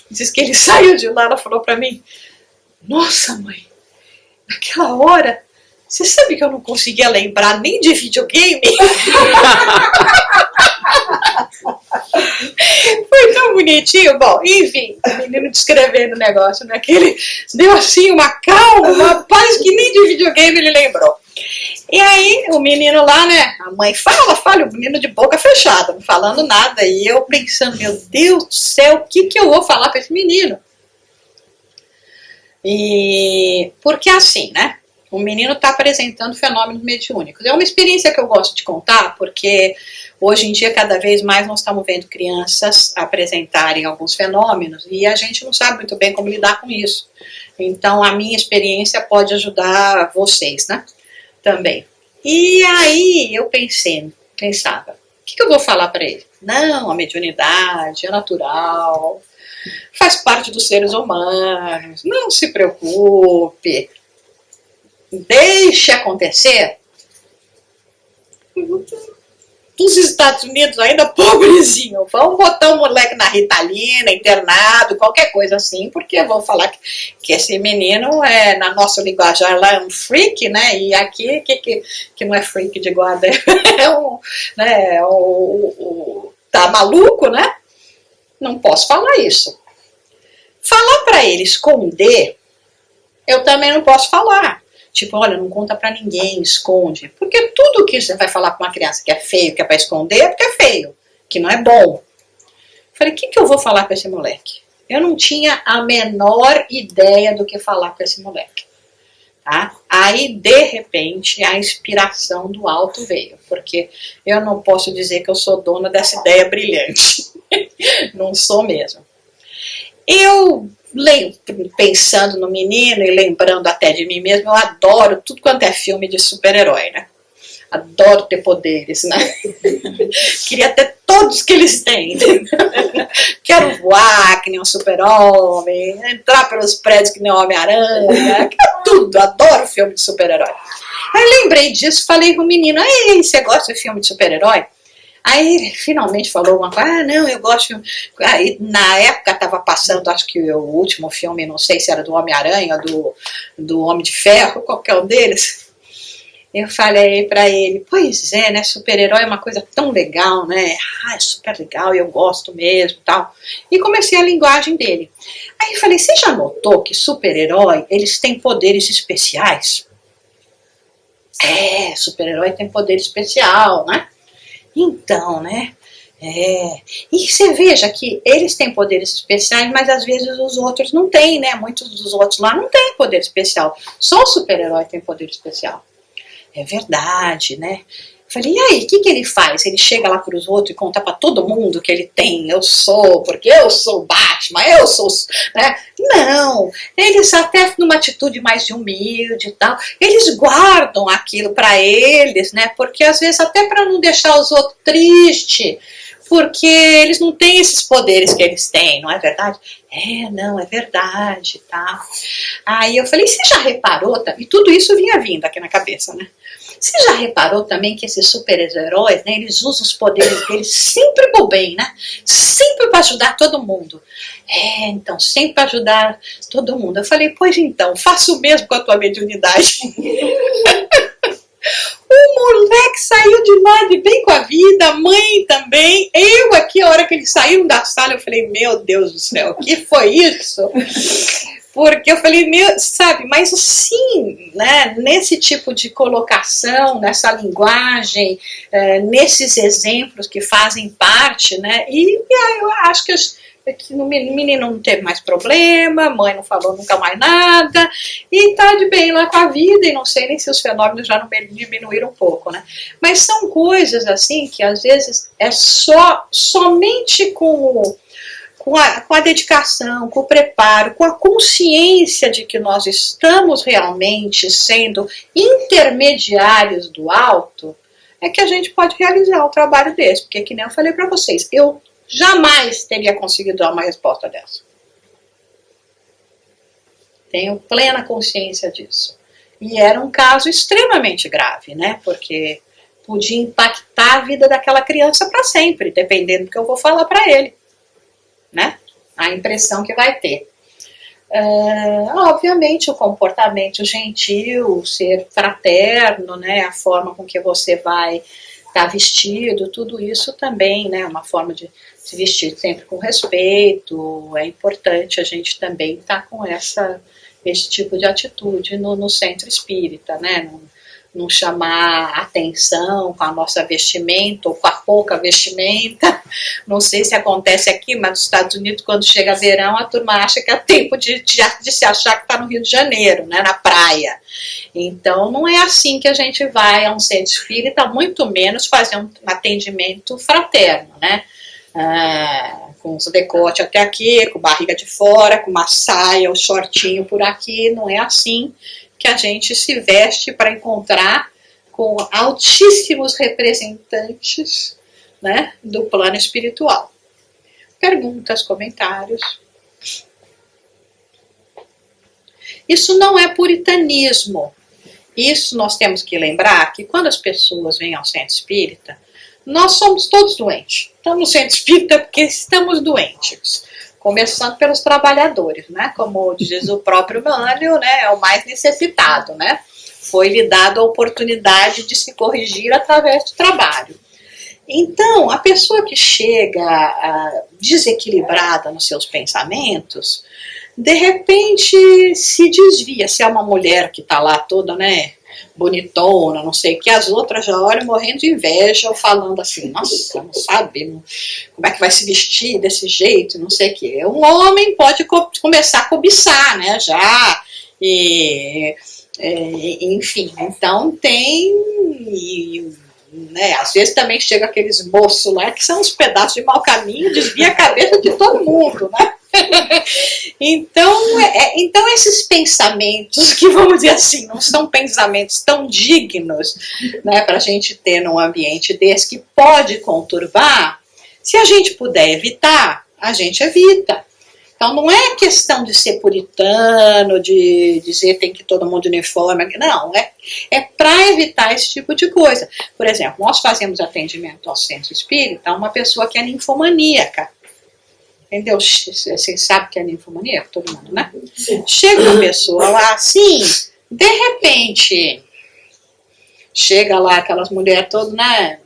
diz que ele saiu de lá, ela falou para mim, nossa mãe, naquela hora, você sabe que eu não conseguia lembrar nem de videogame? Foi tão bonitinho. Bom, enfim, o menino descrevendo o negócio, né? Que ele deu assim uma calma, uma paz que nem de videogame ele lembrou. E aí o menino lá, né? A mãe fala, o menino de boca fechada, não falando nada. E eu pensando, meu Deus do céu, o que eu vou falar para esse menino? E porque assim, né? O menino está apresentando fenômenos mediúnicos. É uma experiência que eu gosto de contar, porque hoje em dia, cada vez mais, nós estamos vendo crianças apresentarem alguns fenômenos e a gente não sabe muito bem como lidar com isso. Então, a minha experiência pode ajudar vocês, né? Também. E aí, eu pensava, o que eu vou falar para ele? Não, a mediunidade é natural, faz parte dos seres humanos, não se preocupe. Deixe acontecer. Os Estados Unidos ainda pobrezinho, vão botar o moleque na Ritalina, internado, qualquer coisa assim, porque vão falar que esse menino é, na nossa linguajar lá, é um freak, né? E aqui, que não é freak de guarda, tá maluco, né? Não posso falar isso. Falar para ele esconder, eu também não posso falar. Tipo, olha, não conta pra ninguém, esconde. Porque tudo que você vai falar pra uma criança que é feio, que é pra esconder, é porque é feio, que não é bom. Falei, o que eu vou falar pra esse moleque? Eu não tinha a menor ideia do que falar pra esse moleque. Tá? Aí, de repente, a inspiração do alto veio. Porque eu não posso dizer que eu sou dona dessa ideia brilhante. Não sou mesmo. Eu pensando no menino e lembrando até de mim mesmo, eu adoro tudo quanto é filme de super-herói, né? Adoro ter poderes, né? Queria ter todos que eles têm. Quero voar que nem um super-homem, entrar pelos prédios que nem um Homem-Aranha, quero tudo, adoro filme de super-herói. Aí lembrei disso, falei com o menino, ei, você gosta de filme de super-herói? Aí ele finalmente falou uma coisa, não, eu gosto. Aí, na época estava passando, acho que o último filme, não sei se era do Homem-Aranha ou do Homem de Ferro, qualquer um deles. Eu falei pra ele, pois é, né, super-herói é uma coisa tão legal, né, é super legal, eu gosto mesmo e tal. E comecei a linguagem dele. Aí eu falei, você já notou que super-herói, eles têm poderes especiais? É, super-herói tem poder especial, né? Então, né? E você veja que eles têm poderes especiais, mas às vezes os outros não têm, né? Muitos dos outros lá não têm poder especial. Só o super-herói tem poder especial. É verdade, né? Falei, e aí, o que ele faz? Ele chega lá para os outros e conta para todo mundo que ele tem, porque eu sou o Batman, eu sou, né? Não, eles até numa atitude mais de humilde e tal, eles guardam aquilo para eles, né? Porque às vezes até para não deixar os outros tristes, porque eles não têm esses poderes que eles têm, não é verdade? Não, é verdade, tá? Aí eu falei, você já reparou? E tudo isso vinha vindo aqui na cabeça, né? Você já reparou também que esses super-heróis, né, eles usam os poderes deles sempre pro bem, né? Sempre para ajudar todo mundo. Então, sempre para ajudar todo mundo. Eu falei, pois então, faça o mesmo com a tua mediunidade. O moleque saiu de lá de bem com a vida, a mãe também. Eu aqui, a hora que eles saíram da sala, eu falei, meu Deus do céu, o que foi isso? Porque eu falei, sabe, mas assim, né, nesse tipo de colocação, nessa linguagem, nesses exemplos que fazem parte, né, e aí eu acho que o menino não teve mais problema, a mãe não falou nunca mais nada, e tá de bem lá com a vida, e não sei nem se os fenômenos já não diminuíram um pouco, né? Mas são coisas assim que às vezes é somente com a dedicação, com o preparo, com a consciência de que nós estamos realmente sendo intermediários do alto, é que a gente pode realizar um trabalho desse, porque que nem eu falei para vocês, eu jamais teria conseguido dar uma resposta dessa. Tenho plena consciência disso. E era um caso extremamente grave, né? Porque podia impactar a vida daquela criança para sempre, dependendo do que eu vou falar para ele, né? A impressão que vai ter. Obviamente o comportamento gentil, ser fraterno, né? A forma com que você vai estar vestido, tudo isso também, né? Uma forma de se vestir sempre com respeito. É importante a gente também estar com esse tipo de atitude no centro espírita, né? Não chamar atenção com a nossa vestimenta ou com a pouca vestimenta. Não sei se acontece aqui, mas nos Estados Unidos, quando chega verão, a turma acha que é tempo de se achar que está no Rio de Janeiro, né, na praia. Então, não é assim que a gente vai a um centro espírita, muito menos fazer um atendimento fraterno, né? Com os decote até aqui, com barriga de fora, com uma saia, o shortinho por aqui. Não é assim que a gente se veste para encontrar com altíssimos representantes, né, do plano espiritual. Perguntas, comentários? Isso não é puritanismo. Isso nós temos que lembrar que quando as pessoas vêm ao centro espírita, nós somos todos doentes. Estamos no centro espírita porque estamos doentes. Começando pelos trabalhadores, né? Como diz o próprio Emmanuel, né? É o mais necessitado, né? Foi-lhe dada a oportunidade de se corrigir através do trabalho. Então, a pessoa que chega desequilibrada nos seus pensamentos, de repente se desvia. Se é uma mulher que está lá toda, né, bonitona, não sei o que, as outras já olham morrendo de inveja, ou falando assim, nossa, não sabe como é que vai se vestir desse jeito, não sei o que. Um homem pode começar a cobiçar, né, já, enfim, então tem, né, às vezes também chega aqueles moços lá que são uns pedaços de mau caminho, desvia a cabeça de todo mundo, né? Então esses pensamentos que, vamos dizer assim, não são pensamentos tão dignos, né, para a gente ter num ambiente desse que pode conturbar, se a gente puder evitar, a gente evita. Então não é questão de ser puritano, de dizer tem que todo mundo uniforme, não, é para evitar esse tipo de coisa. Por exemplo, nós fazemos atendimento ao centro espírita a uma pessoa que é ninfomaníaca. Entendeu? Vocês sabem que é ninfomaníaco, todo mundo, né? Sim. Chega uma pessoa lá assim, de repente, chega lá aquelas mulheres todas, né?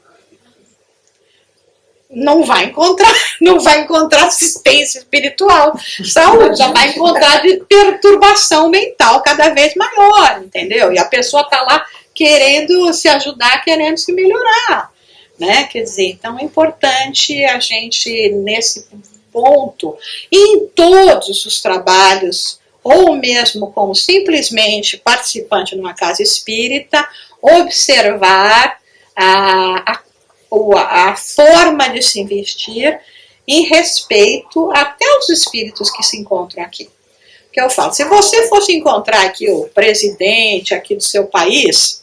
Não vai encontrar assistência espiritual, saúde, já vai encontrar perturbação mental cada vez maior, entendeu? E a pessoa está lá querendo se ajudar, querendo se melhorar, né? Quer dizer, então é importante a gente, nesse ponto, em todos os trabalhos, ou mesmo como simplesmente participante numa casa espírita, observar a forma de se investir em respeito até aos espíritos que se encontram aqui. Que eu falo, se você fosse encontrar aqui o presidente aqui do seu país,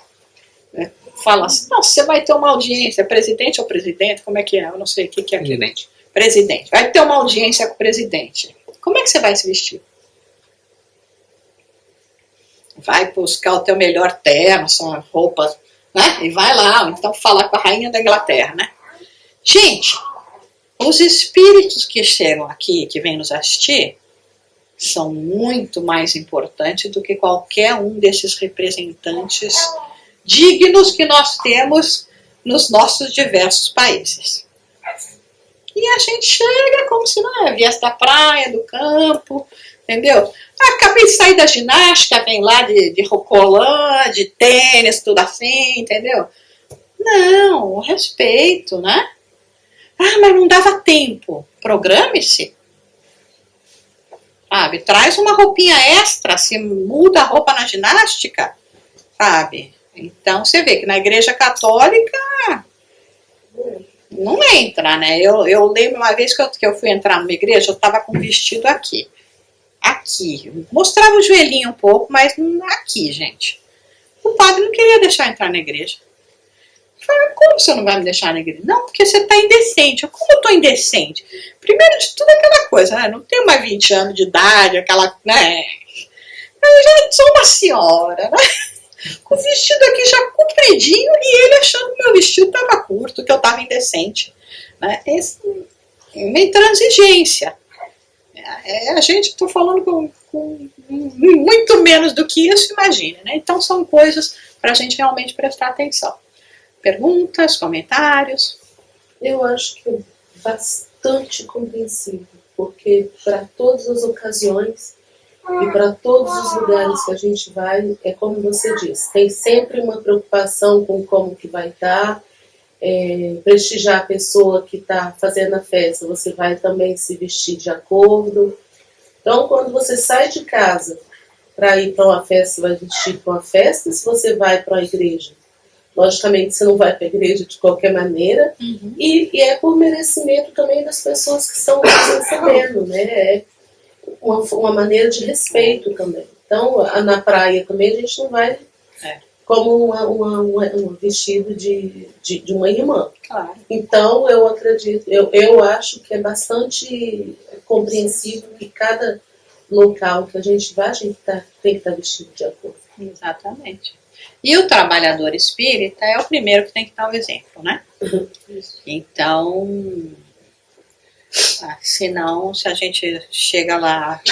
né, fala assim, não, você vai ter uma audiência, presidente ou presidente, como é que é? Eu não sei o que é aqui. Presidente. Vai ter uma audiência com o presidente. Como é que você vai se vestir? Vai buscar o teu melhor terno, sua roupa, né? E vai lá, então falar com a rainha da Inglaterra, né? Gente, os espíritos que chegam aqui, que vêm nos assistir, são muito mais importantes do que qualquer um desses representantes dignos que nós temos nos nossos diversos países. E a gente chega como se não viesse da praia, do campo, entendeu? Acabei de sair da ginástica, vem lá de rocolã, de tênis, tudo assim, entendeu? Não, o respeito, né? Ah, mas não dava tempo. Programe-se. Sabe? Traz uma roupinha extra, se muda a roupa na ginástica, sabe? Então você vê que na igreja católica não entra, né? Eu lembro uma vez que eu fui entrar numa igreja, eu estava com um vestido aqui. Aqui. Mostrava o joelhinho um pouco, mas aqui, gente. O padre não queria deixar eu entrar na igreja. Eu falei, como você não vai me deixar na igreja? Não, porque você está indecente. Como eu estou indecente? Primeiro de tudo é aquela coisa, né? Não tenho mais 20 anos de idade, aquela, né? Eu já sou uma senhora, né? Com o vestido aqui já compridinho e ele achando que meu vestido estava curto, que eu estava indecente. Né? Uma intransigência. A gente, estou falando com muito menos do que isso, imagina. Né? Então são coisas para a gente realmente prestar atenção. Perguntas, comentários? Eu acho que é bastante compreensível, porque para todas as ocasiões e para todos os lugares que a gente vai, é como você disse, tem sempre uma preocupação com como que vai estar, prestigiar a pessoa que está fazendo a festa, você vai também se vestir de acordo. Então, quando você sai de casa para ir para uma festa, você vai vestir para uma festa. Se você vai para uma igreja, logicamente você não vai para a igreja de qualquer maneira. Uhum. E é por merecimento também das pessoas que estão nos recebendo, né? É uma maneira de respeito também. Então, na praia também a gente não vai como um vestido de uma irmã. Claro. Então, eu acredito, eu acho que é bastante compreensível que cada local que a gente vai, a gente tem que estar vestido de acordo. Exatamente. E o trabalhador espírita é o primeiro que tem que dar o exemplo, né? Uhum. Então, senão, se a gente chega lá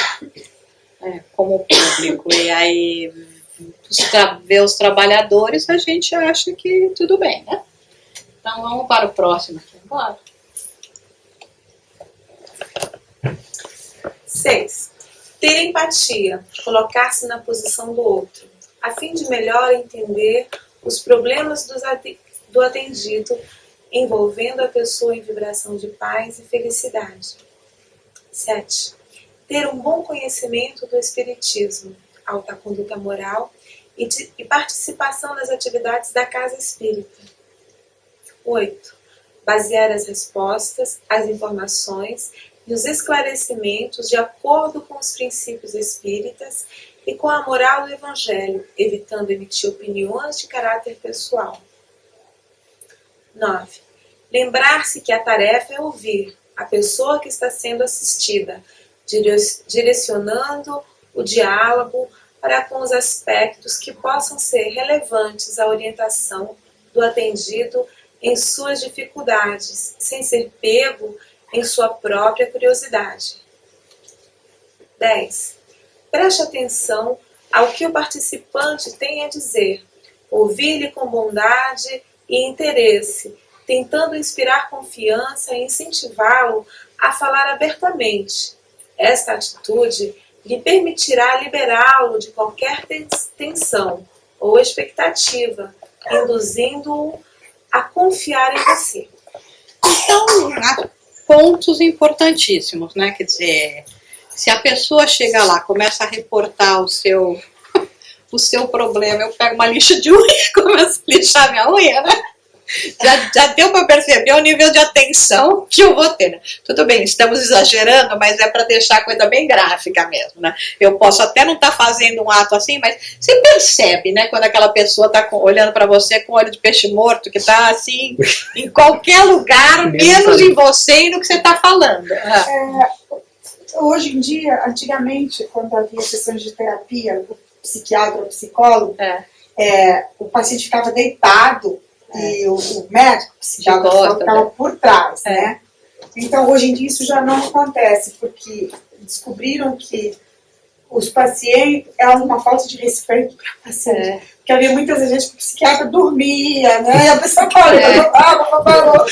como público e aí vê os trabalhadores, a gente acha que tudo bem, né? Então vamos para o próximo aqui. Bora. 6. Ter empatia, colocar-se na posição do outro, a fim de melhor entender os problemas do atendido, envolvendo a pessoa em vibração de paz e felicidade. 7. Ter um bom conhecimento do espiritismo, alta conduta moral e participação nas atividades da casa espírita. 8. Basear as respostas, as informações e os esclarecimentos de acordo com os princípios espíritas e com a moral do Evangelho, evitando emitir opiniões de caráter pessoal. 9. Lembrar-se que a tarefa é ouvir a pessoa que está sendo assistida, direcionando o diálogo para com os aspectos que possam ser relevantes à orientação do atendido em suas dificuldades, sem ser pego em sua própria curiosidade. 10. Preste atenção ao que o participante tem a dizer, ouvir-lhe com bondade e interesse, tentando inspirar confiança e incentivá-lo a falar abertamente. Esta atitude lhe permitirá liberá-lo de qualquer tensão ou expectativa, induzindo-o a confiar em você. Então, há pontos importantíssimos, né? Quer dizer, se a pessoa chega lá, começa a reportar o seu problema, eu pego uma lixa de unha e começo a lixar minha unha, né? Já deu para perceber o nível de atenção que eu vou ter, né? Tudo bem, estamos exagerando, mas é para deixar a coisa bem gráfica mesmo, né? Eu posso até não estar fazendo um ato assim, mas você percebe, né? Quando aquela pessoa está olhando para você com olho de peixe morto, que está assim, em qualquer lugar, menos em você e no que você está falando. Hoje em dia, antigamente, quando havia sessões de terapia, o psiquiatra, o psicólogo, o paciente ficava deitado e o médico, o psiquiatra, ficava por trás, né? Então, hoje em dia, isso já não acontece, porque descobriram que os pacientes, é uma falta de respeito para o paciente. Porque havia muitas vezes que o psiquiatra dormia, né? E a pessoa parou,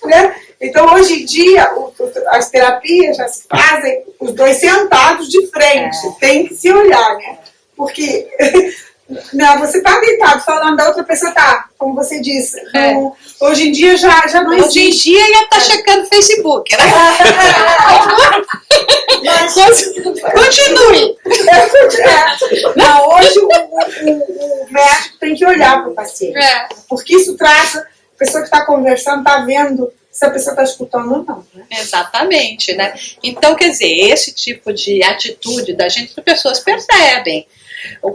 né? Então, hoje em dia, as terapias já se fazem os dois sentados de frente. Tem que se olhar, né? Porque não, você está deitado falando, da outra pessoa está, como você disse. Então, hoje em dia já não existe. Hoje em dia já está checando o Facebook, né? Mas, continue. Não, hoje o médico tem que olhar para o paciente. Porque isso traz, a pessoa que está conversando está vendo se a pessoa está escutando ou não. Né? Exatamente, né? Então, quer dizer, esse tipo de atitude da gente, as pessoas percebem.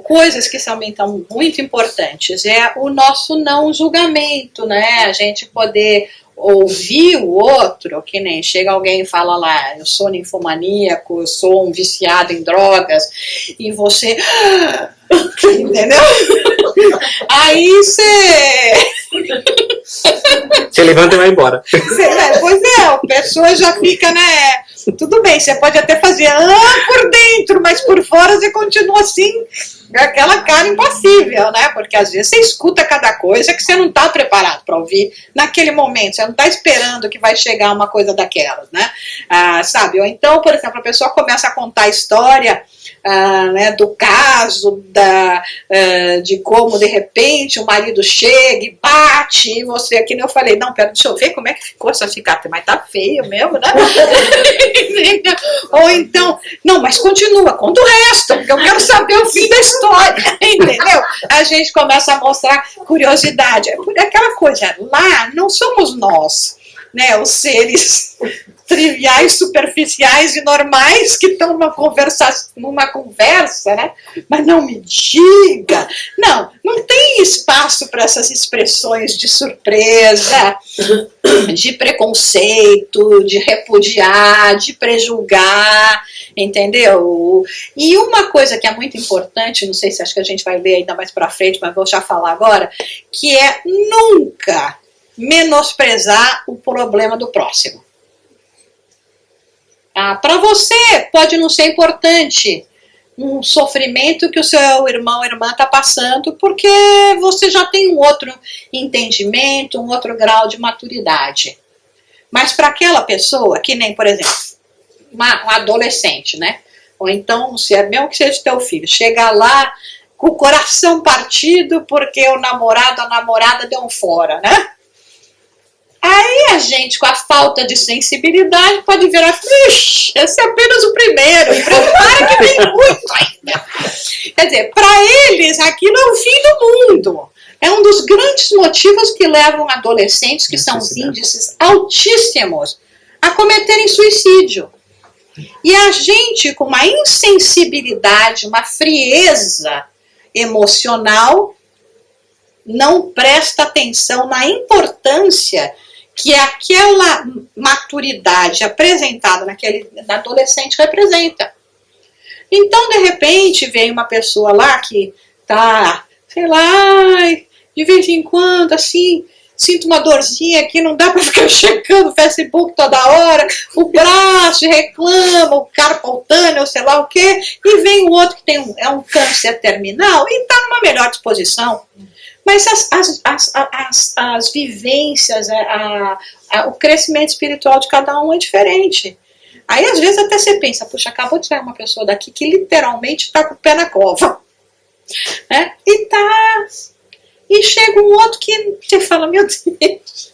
Coisas que são então muito importantes é o nosso não julgamento, né? A gente poder ouvir o outro, que nem chega alguém e fala lá, eu sou ninfomaníaco, eu sou um viciado em drogas, e você, entendeu? Aí você levanta e vai embora. Pois é, a pessoa já fica, né? Tudo bem, você pode até fazer por dentro, mas por fora você continua assim, aquela cara impassível, né? Porque às vezes você escuta cada coisa que você não está preparado para ouvir naquele momento, você não está esperando que vai chegar uma coisa daquelas, né? Sabe? Ou então, por exemplo, a pessoa começa a contar a história né, do caso, de como de repente o marido chega e bate, e você, aqui eu falei, não, pera, deixa eu ver como é que ficou essa cicatriz, mas tá feio mesmo, né? Ou então, não, mas continua, conta o resto, porque eu quero saber o fim da história, entendeu? A gente começa a mostrar curiosidade, é aquela coisa, lá não somos nós, né, os seres triviais, superficiais e normais que estão numa conversa, né? Mas não me diga, não tem espaço para essas expressões de surpresa, de preconceito, de repudiar, de prejulgar, entendeu? E uma coisa que é muito importante, não sei se acho que a gente vai ver ainda mais para frente, mas vou já falar agora, que é nunca menosprezar o problema do próximo. Para você pode não ser importante um sofrimento que o seu irmão ou irmã está passando, porque você já tem um outro entendimento, um outro grau de maturidade. Mas para aquela pessoa, que nem, por exemplo, um adolescente, né? Ou então, se é mesmo que seja teu filho, chega lá com o coração partido porque o namorado, a namorada deu um fora, né? Aí a gente, com a falta de sensibilidade, pode virar, ixi, esse é apenas o primeiro, e prepara que vem muito ainda. Quer dizer, para eles, aquilo é o fim do mundo. É um dos grandes motivos que levam adolescentes, que são os índices altíssimos, a cometerem suicídio. E a gente, com uma insensibilidade, uma frieza emocional, não presta atenção na importância que aquela maturidade apresentada na adolescente representa. Então, de repente, vem uma pessoa lá que tá, sei lá, de vez em quando, assim, sinto uma dorzinha aqui, não dá para ficar checando o Facebook toda hora, o braço reclama, o carpal tunnel, sei lá o quê, e vem o outro que tem um câncer terminal e está numa melhor disposição. Mas as vivências, o crescimento espiritual de cada um é diferente. Aí, às vezes, até você pensa, puxa, acabou de sair uma pessoa daqui que literalmente está com o pé na cova. Né? E chega um outro que você fala, meu Deus,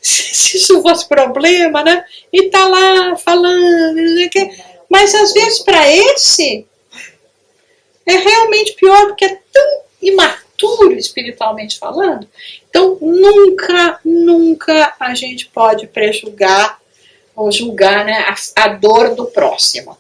se isso fosse problema, né? E tá lá falando, não sei o quê. Mas, às vezes, para esse, é realmente pior, porque é tão imaturo espiritualmente falando. Então, nunca a gente pode prejulgar ou julgar, né, a dor do próximo.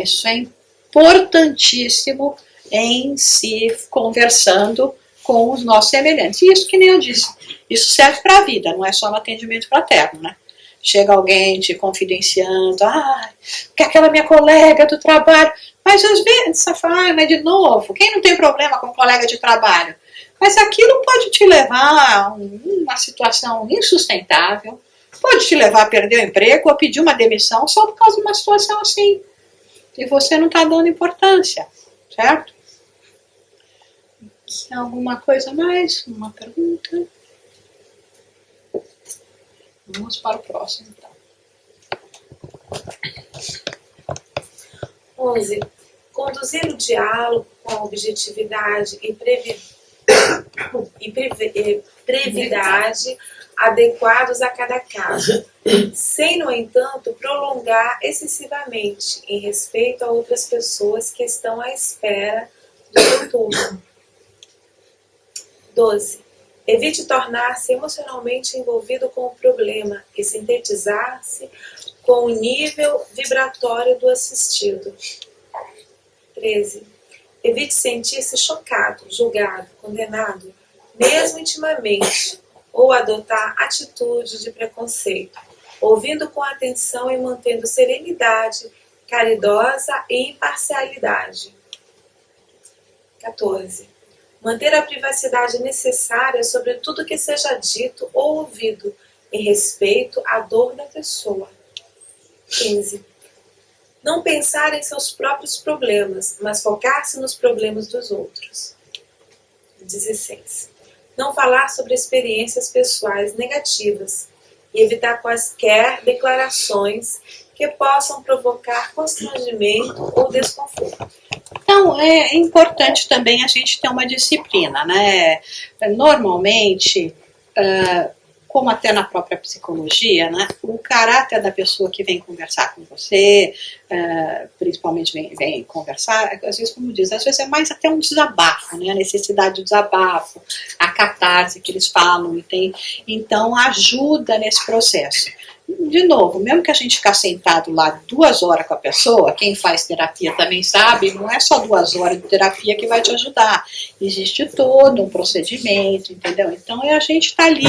Isso é importantíssimo em se conversando com os nossos semelhantes. E isso, que nem eu disse, isso serve para a vida, não é só no atendimento fraterno, né? Chega alguém te confidenciando, que aquela minha colega do trabalho, mas às vezes você fala, mas de novo, quem não tem problema com colega de trabalho? Mas aquilo pode te levar a uma situação insustentável, pode te levar a perder o emprego ou a pedir uma demissão só por causa de uma situação assim. E você não está dando importância, certo? Alguma coisa mais? Uma pergunta? Vamos para o próximo, então. 11. Conduzir o diálogo com a objetividade e brevidade adequados a cada caso, sem, no entanto, prolongar excessivamente em respeito a outras pessoas que estão à espera do seu turno. 12. Evite tornar-se emocionalmente envolvido com o problema e sintetizar-se com o nível vibratório do assistido. 13. Evite sentir-se chocado, julgado, condenado, mesmo intimamente, ou adotar atitude de preconceito, ouvindo com atenção e mantendo serenidade, caridosa e imparcialidade. 14. Manter a privacidade necessária sobre tudo que seja dito ou ouvido, em respeito à dor da pessoa. 15. Não pensar em seus próprios problemas, mas focar-se nos problemas dos outros. 16. Não falar sobre experiências pessoais negativas e evitar quaisquer declarações que possam provocar constrangimento ou desconforto. Então, é importante também a gente ter uma disciplina, né? Normalmente, como até na própria psicologia, né? O caráter da pessoa que vem conversar com você, principalmente vem conversar, às vezes, como diz, às vezes é mais até um desabafo, né? A necessidade de desabafo, a catarse que eles falam, então ajuda nesse processo. De novo, mesmo que a gente ficar sentado lá 2 horas com a pessoa, quem faz terapia também sabe, não é só 2 horas de terapia que vai te ajudar. Existe todo um procedimento, entendeu? Então a gente está ali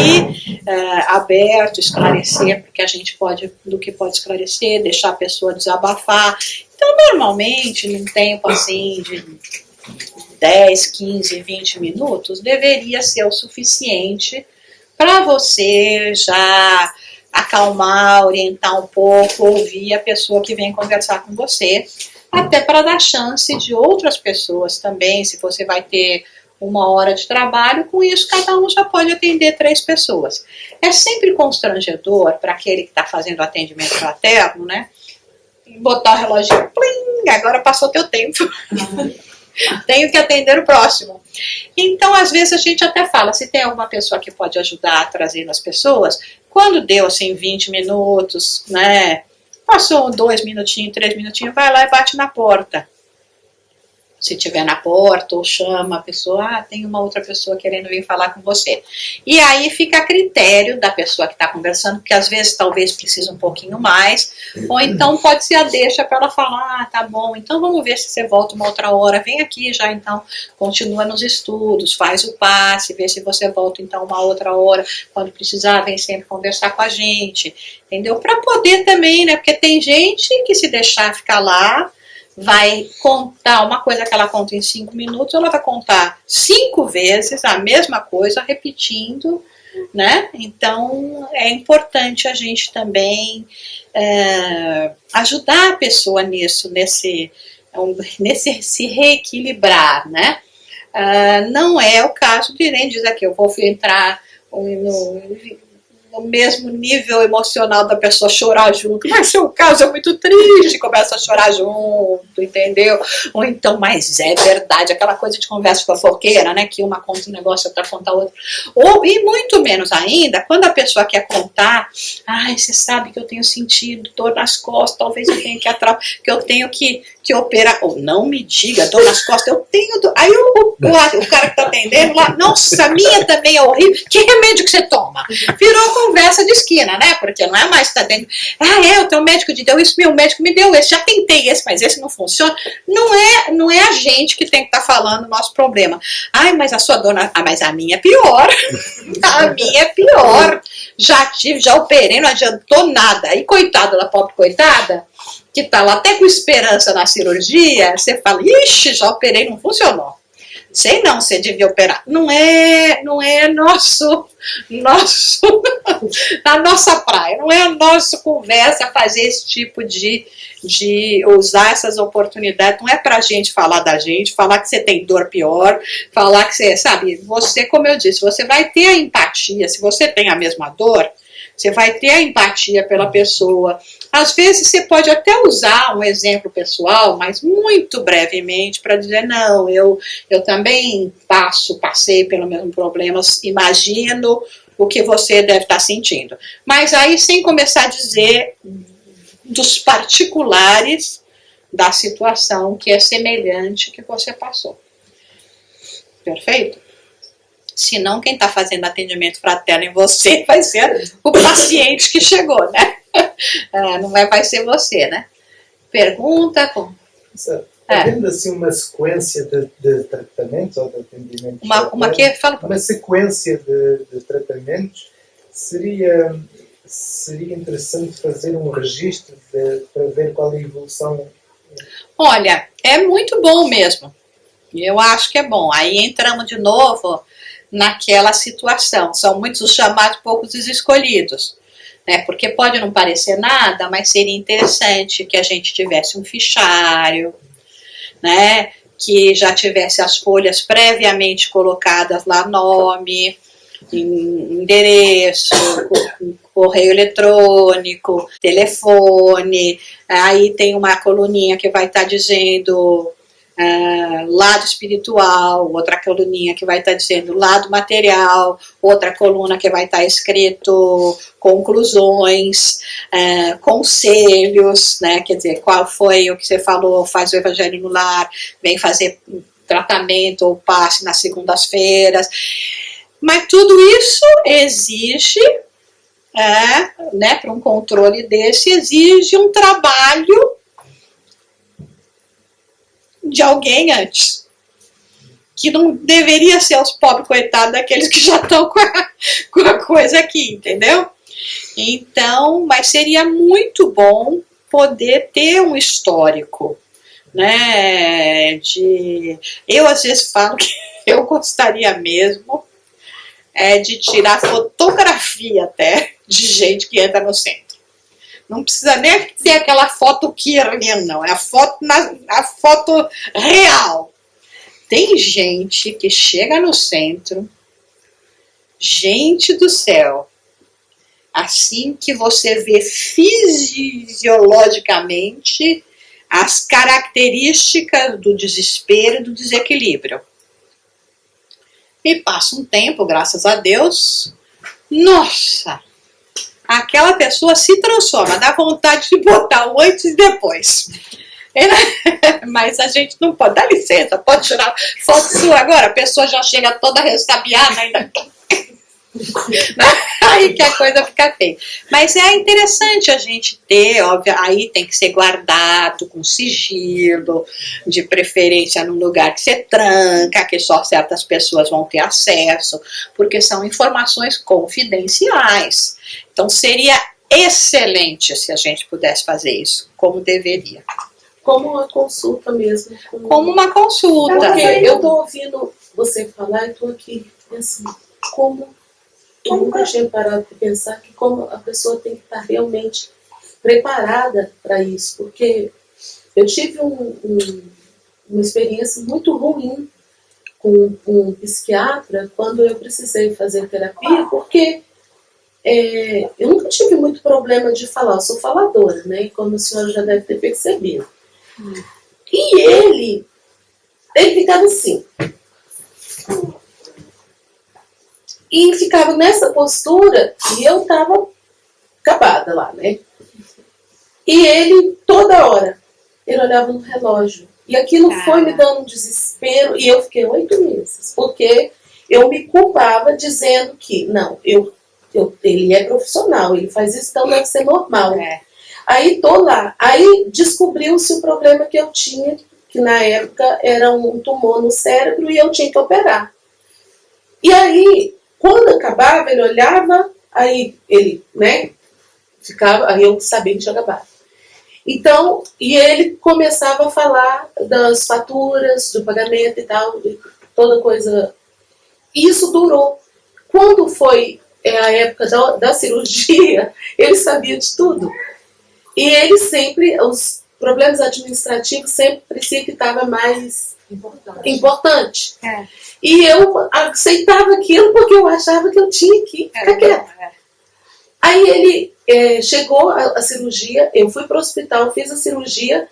aberto, esclarecer, porque a gente pode, do que pode esclarecer, deixar a pessoa desabafar. Então, normalmente, num tempo assim de 10, 15, 20 minutos, deveria ser o suficiente para você já acalmar, orientar um pouco, ouvir a pessoa que vem conversar com você, até para dar chance de outras pessoas também, se você vai ter 1 hora de trabalho, com isso cada um já pode atender 3 pessoas. É sempre constrangedor para aquele que está fazendo atendimento fraterno, né? Botar o relógio, plim, agora passou teu tempo. Tenho que atender o próximo. Então, às vezes, a gente até fala, se tem alguma pessoa que pode ajudar a trazer as pessoas, quando deu, assim, 20 minutos, né, passou 2 minutinhos, 3 minutinhos, vai lá e bate na porta. Se tiver na porta, ou chama a pessoa, tem uma outra pessoa querendo vir falar com você. E aí fica a critério da pessoa que está conversando, porque às vezes talvez precise um pouquinho mais, ou então pode ser a deixa para ela falar, tá bom, então vamos ver se você volta uma outra hora, vem aqui já então, continua nos estudos, faz o passe, vê se você volta então uma outra hora, quando precisar vem sempre conversar com a gente, entendeu? Para poder também, né, porque tem gente que se deixar ficar lá, vai contar uma coisa que ela conta em 5 minutos, ela vai contar 5 vezes a mesma coisa, repetindo, né? Então, é importante a gente também ajudar a pessoa nisso, nesse se reequilibrar, né? Não é o caso de nem dizer que eu vou entrar no mesmo nível emocional da pessoa chorar junto, mas seu caso é muito triste, começa a chorar junto, entendeu? Ou então, mas é verdade, aquela coisa de conversa fofoqueira, né, que uma conta um negócio, outra conta outro. E muito menos ainda, quando a pessoa quer contar, ai, você sabe que eu tenho sentido dor nas costas, talvez eu tenha que operar, ou não me diga, dor nas costas, eu tenho dor. Aí o cara que tá atendendo lá, nossa, a minha também é horrível, que remédio que você toma? Virou conversa de esquina, né? Porque não é mais que tá dentro. O teu médico te deu isso, meu médico me deu esse, já tentei esse, mas esse não funciona. Não é a gente que tem que estar falando o nosso problema. Ai, mas a sua dona, mas a minha é pior. A minha é pior. Já operei, não adiantou nada. Aí, coitada da pobre coitada, que tá lá até com esperança na cirurgia, você fala, ixi, já operei, não funcionou. Sei não, você devia operar. Não é a nossa praia, não é a nossa conversa fazer esse tipo de usar essas oportunidades. Não é pra gente falar da gente, falar que você tem dor pior, falar que você, sabe, você, como eu disse, você vai ter a empatia, se você tem a mesma dor, você vai ter a empatia pela pessoa. Às vezes você pode até usar um exemplo pessoal, mas muito brevemente, para dizer, não, eu também passei pelo mesmo problema, imagino o que você deve estar sentindo. Mas aí sem começar a dizer dos particulares da situação que é semelhante que você passou. Perfeito? Senão, quem está fazendo atendimento fraterno em você vai ser o paciente que chegou, né? Não vai ser você, né? Pergunta com... Havendo assim uma sequência de tratamentos ou de atendimentos... Uma que? Fala. Uma sequência de tratamentos, seria interessante fazer um registro para ver qual é a evolução. Olha, é muito bom mesmo. Eu acho que é bom. Aí entramos de novo naquela situação. São muitos os chamados, poucos os escolhidos. Né? Porque pode não parecer nada, mas seria interessante que a gente tivesse um fichário, né? Que já tivesse as folhas previamente colocadas lá, nome, endereço, correio eletrônico, telefone. Aí tem uma coluninha que vai estar dizendo lado espiritual, outra coluninha que vai estar dizendo lado material, outra coluna que vai estar escrito conclusões, conselhos, né? Quer dizer, qual foi o que você falou, faz o evangelho no lar, vem fazer tratamento ou passe nas segundas-feiras. Mas tudo isso exige, né, para um controle desse, exige um trabalho de alguém antes, que não deveria ser os pobres coitados daqueles que já estão com a coisa aqui, entendeu? Então, mas seria muito bom poder ter um histórico, né? Eu às vezes falo que eu gostaria mesmo de tirar fotografia até de gente que entra no centro. Não precisa nem ser aquela foto Kirlian, não. É a foto real. Tem gente que chega no centro, gente do céu, assim que você vê fisiologicamente as características do desespero e do desequilíbrio. E passa um tempo, graças a Deus, nossa, aquela pessoa se transforma, dá vontade de botar o antes e depois. Mas a gente não pode, dá licença, pode tirar foto sua agora, a pessoa já chega toda ressabiada ainda. Aí que a coisa fica feia. Mas é interessante a gente ter, óbvio, aí tem que ser guardado com sigilo, de preferência num lugar que você tranca, que só certas pessoas vão ter acesso, porque são informações confidenciais. Então seria excelente se a gente pudesse fazer isso, como deveria. Como uma consulta mesmo. Como uma consulta. Porque eu estou ouvindo você falar e estou aqui pensando, eu nunca tinha parado de pensar que como a pessoa tem que estar realmente preparada para isso, porque eu tive uma experiência muito ruim com um psiquiatra quando eu precisei fazer terapia, porque eu nunca tive muito problema de falar, eu sou faladora, né? Como a senhora já deve ter percebido. E ele ficava assim. E ficava nessa postura e eu estava acabada lá, né? E ele, toda hora, ele olhava no relógio. E aquilo foi me dando um desespero e eu fiquei 8 meses. Porque eu me culpava dizendo que, não, ele é profissional, ele faz isso, então deve ser normal. Aí tô lá. Aí descobriu-se o problema que eu tinha, que na época era um tumor no cérebro e eu tinha que operar. E aí, quando acabava, ele olhava, aí ele, né, ficava, aí eu sabia que tinha acabado. Então, e ele começava a falar das faturas, do pagamento e tal. toda coisa. E isso durou. Quando foi a época da cirurgia, ele sabia de tudo. E ele sempre, os problemas administrativos sempre parecia que estava mais importante. E eu aceitava aquilo porque eu achava que eu tinha que ficar quieta. Aí ele chegou a cirurgia, eu fui para o hospital, fiz a cirurgia.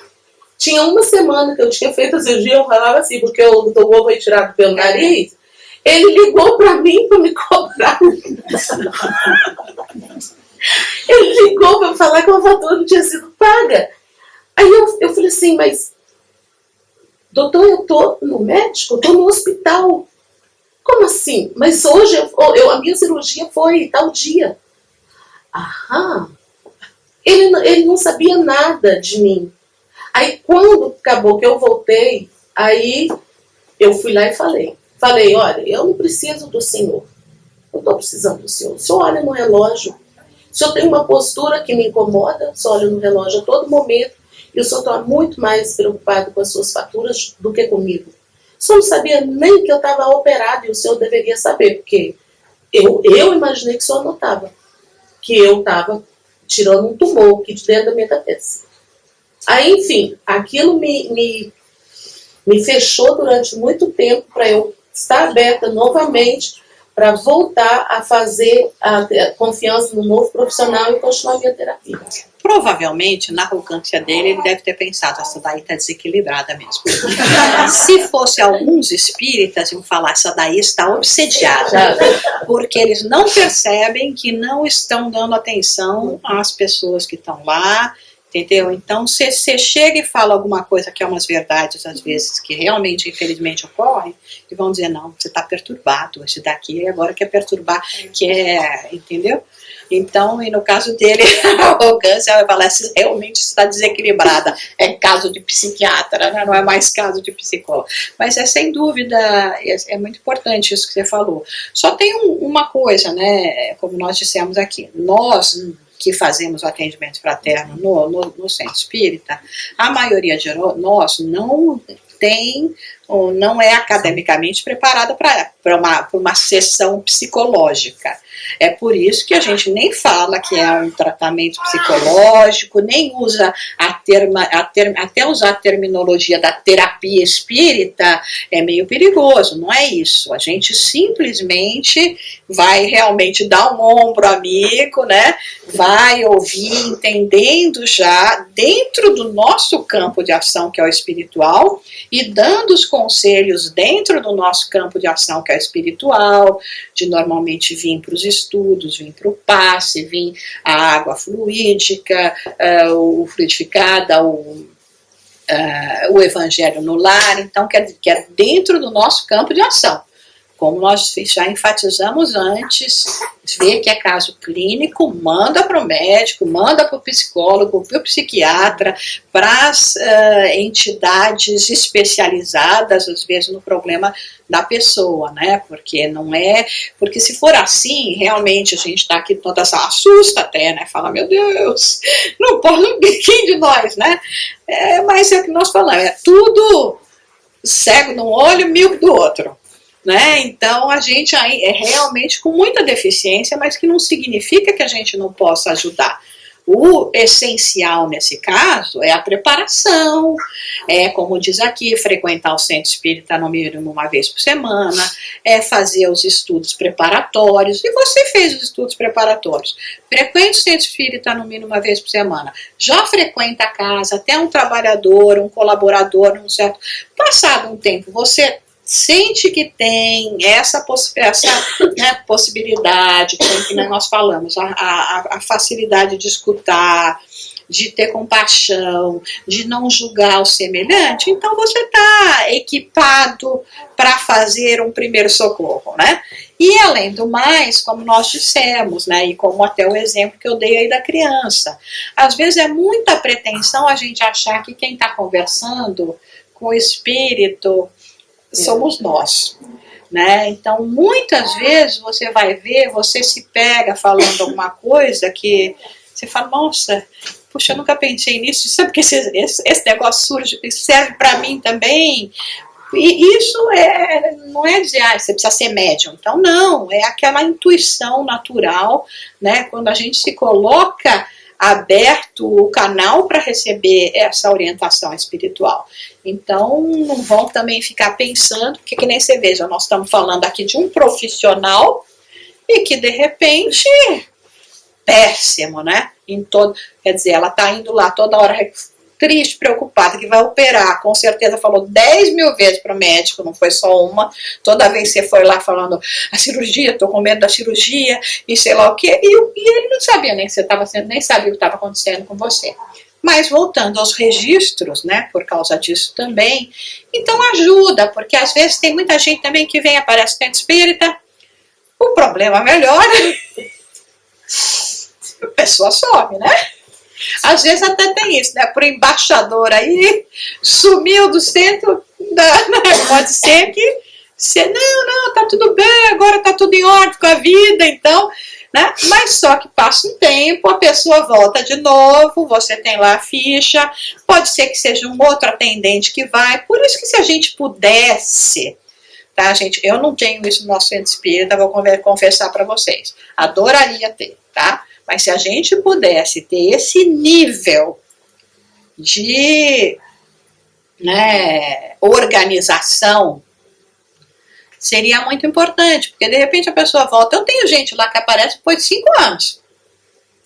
Tinha uma semana que eu tinha feito a cirurgia, eu falava assim, porque o tumor foi tirado pelo nariz. Ele ligou para mim para me cobrar. Ele ligou para falar que a fatura não tinha sido paga. Aí eu falei assim, mas doutor, eu tô no médico, eu tô no hospital. Como assim? Mas hoje a minha cirurgia foi tal dia. Aham. Ele não sabia nada de mim. Aí quando acabou que eu voltei, aí eu fui lá e falei, olha, eu não preciso do senhor. Eu estou precisando do senhor. O senhor olha no relógio. O senhor tem uma postura que me incomoda, o senhor olha no relógio a todo momento, e o senhor está muito mais preocupado com as suas faturas do que comigo. O senhor não sabia nem que eu estava operado, e o senhor deveria saber, porque eu imaginei que o senhor notava que eu estava tirando um tumor aqui de dentro da minha cabeça. Aí, enfim, aquilo me fechou durante muito tempo para eu estar aberta novamente para voltar a fazer a confiança no novo profissional e continuar a minha terapia. Provavelmente, na arrogância dele, ele deve ter pensado, essa daí está desequilibrada mesmo. Se fosse alguns espíritas, iam falar, essa daí está obsediada, porque eles não percebem que não estão dando atenção às pessoas que estão lá, entendeu? Então, se você chega e fala alguma coisa que é umas verdades, às vezes, que realmente, infelizmente, ocorrem, e vão dizer, não, você está perturbado, esse daqui agora quer perturbar, entendeu? Então, e no caso dele, a arrogância vai falar, se realmente está desequilibrada, é caso de psiquiatra, né? Não é mais caso de psicólogo. Mas sem dúvida, é muito importante isso que você falou. Só tem uma coisa, né, como nós dissemos aqui, nós que fazemos o atendimento fraterno no centro espírita, a maioria de nós não tem ou não é academicamente preparada para uma sessão psicológica. É por isso que a gente nem fala que é um tratamento psicológico, nem usa até usar a terminologia da terapia espírita é meio perigoso, não é isso. A gente simplesmente vai realmente dar um ombro amigo, né? Vai ouvir, entendendo já dentro do nosso campo de ação, que é o espiritual, e dando os conselhos dentro do nosso campo de ação, que é espiritual, de normalmente vir para os estudos, vir para o passe, vir a água fluídica, o fluidificada, o evangelho no lar, então que é dentro do nosso campo de ação. Como nós já enfatizamos antes, vê que é caso clínico, manda para o médico, manda para o psicólogo, para o psiquiatra, para as entidades especializadas, às vezes, no problema da pessoa, né? Porque se for assim, realmente a gente está aqui toda essa assusta até, né? Fala, meu Deus, não pode ninguém de nós, né? Mas é o que nós falamos, é tudo cego num olho, míope do outro. Né? Então a gente é realmente com muita deficiência, mas que não significa que a gente não possa ajudar. O essencial nesse caso é a preparação, como diz aqui, frequentar o centro espírita no mínimo uma vez por semana, fazer os estudos preparatórios, e você fez os estudos preparatórios, frequente o centro espírita no mínimo uma vez por semana, já frequenta a casa, até um trabalhador, um colaborador, passado um tempo, você sente que tem essa possibilidade, que nós falamos, a facilidade de escutar, de ter compaixão, de não julgar o semelhante, então você está equipado para fazer um primeiro socorro, né? E além do mais, como nós dissemos, né, e como até o exemplo que eu dei aí da criança, às vezes é muita pretensão a gente achar que quem está conversando com o espírito somos nós, né? Então muitas vezes você vai ver, você se pega falando alguma coisa que você fala, nossa, puxa, eu nunca pensei nisso, sabe que esse negócio serve para mim também, E isso não é dizer, você precisa ser médium. Então, não, é aquela intuição natural, né? Quando a gente se coloca aberto o canal para receber essa orientação espiritual. Então, não vão também ficar pensando, porque que nem você veja, nós estamos falando aqui de um profissional e que, de repente, péssimo, né? Quer dizer, ela está indo lá toda hora triste, preocupada, que vai operar, com certeza falou 10 mil vezes para o médico, não foi só uma, toda vez você foi lá falando, a cirurgia, estou com medo da cirurgia, e sei lá o quê, e ele não sabia nem que você estava sendo, nem sabia o que estava acontecendo com você. Mas voltando aos registros, né, por causa disso também, então ajuda, porque às vezes tem muita gente também que vem, aparece dentro espírita, o problema melhora, a pessoa some, né? Às vezes até tem isso, né? Por embaixador aí, sumiu do centro, pode ser que você, não, tá tudo bem, agora tá tudo em ordem com a vida, então, né? Mas só que passa um tempo, a pessoa volta de novo, você tem lá a ficha, pode ser que seja um outro atendente que vai, por isso que se a gente pudesse, tá, gente, eu não tenho isso no nosso centro espírita, vou confessar para vocês, adoraria ter, tá? Mas se a gente pudesse ter esse nível de, né, organização, seria muito importante, porque de repente a pessoa volta. Eu tenho gente lá que aparece depois de 5 anos,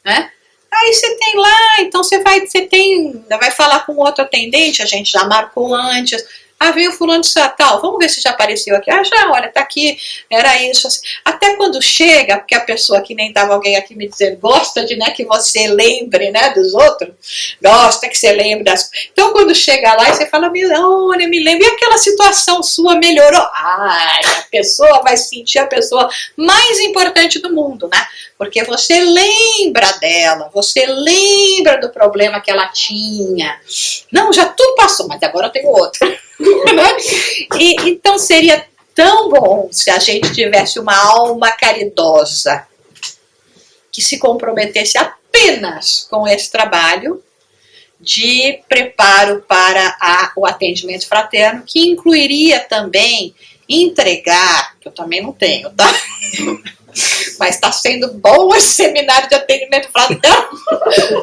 né? Aí você tem lá, então você vai falar com outro atendente, a gente já marcou antes. Ah, veio fulano de tal, vamos ver se já apareceu aqui. Ah, já, olha, tá aqui, era isso. Assim. Até quando chega, porque a pessoa que nem estava alguém aqui me dizendo, gosta de, né, que você lembre, né, dos outros, gosta que você lembre das... Então, quando chega lá e você fala, olha, me lembra, e aquela situação sua melhorou? Ai, a pessoa vai sentir a pessoa mais importante do mundo, né? Porque você lembra dela, você lembra do problema que ela tinha. Não, já tudo passou, mas agora eu tenho outro. Então seria tão bom se a gente tivesse uma alma caridosa que se comprometesse apenas com esse trabalho de preparo para o atendimento fraterno, que incluiria também entregar, que eu também não tenho, tá? Mas está sendo bom esse seminário de atendimento fraterno.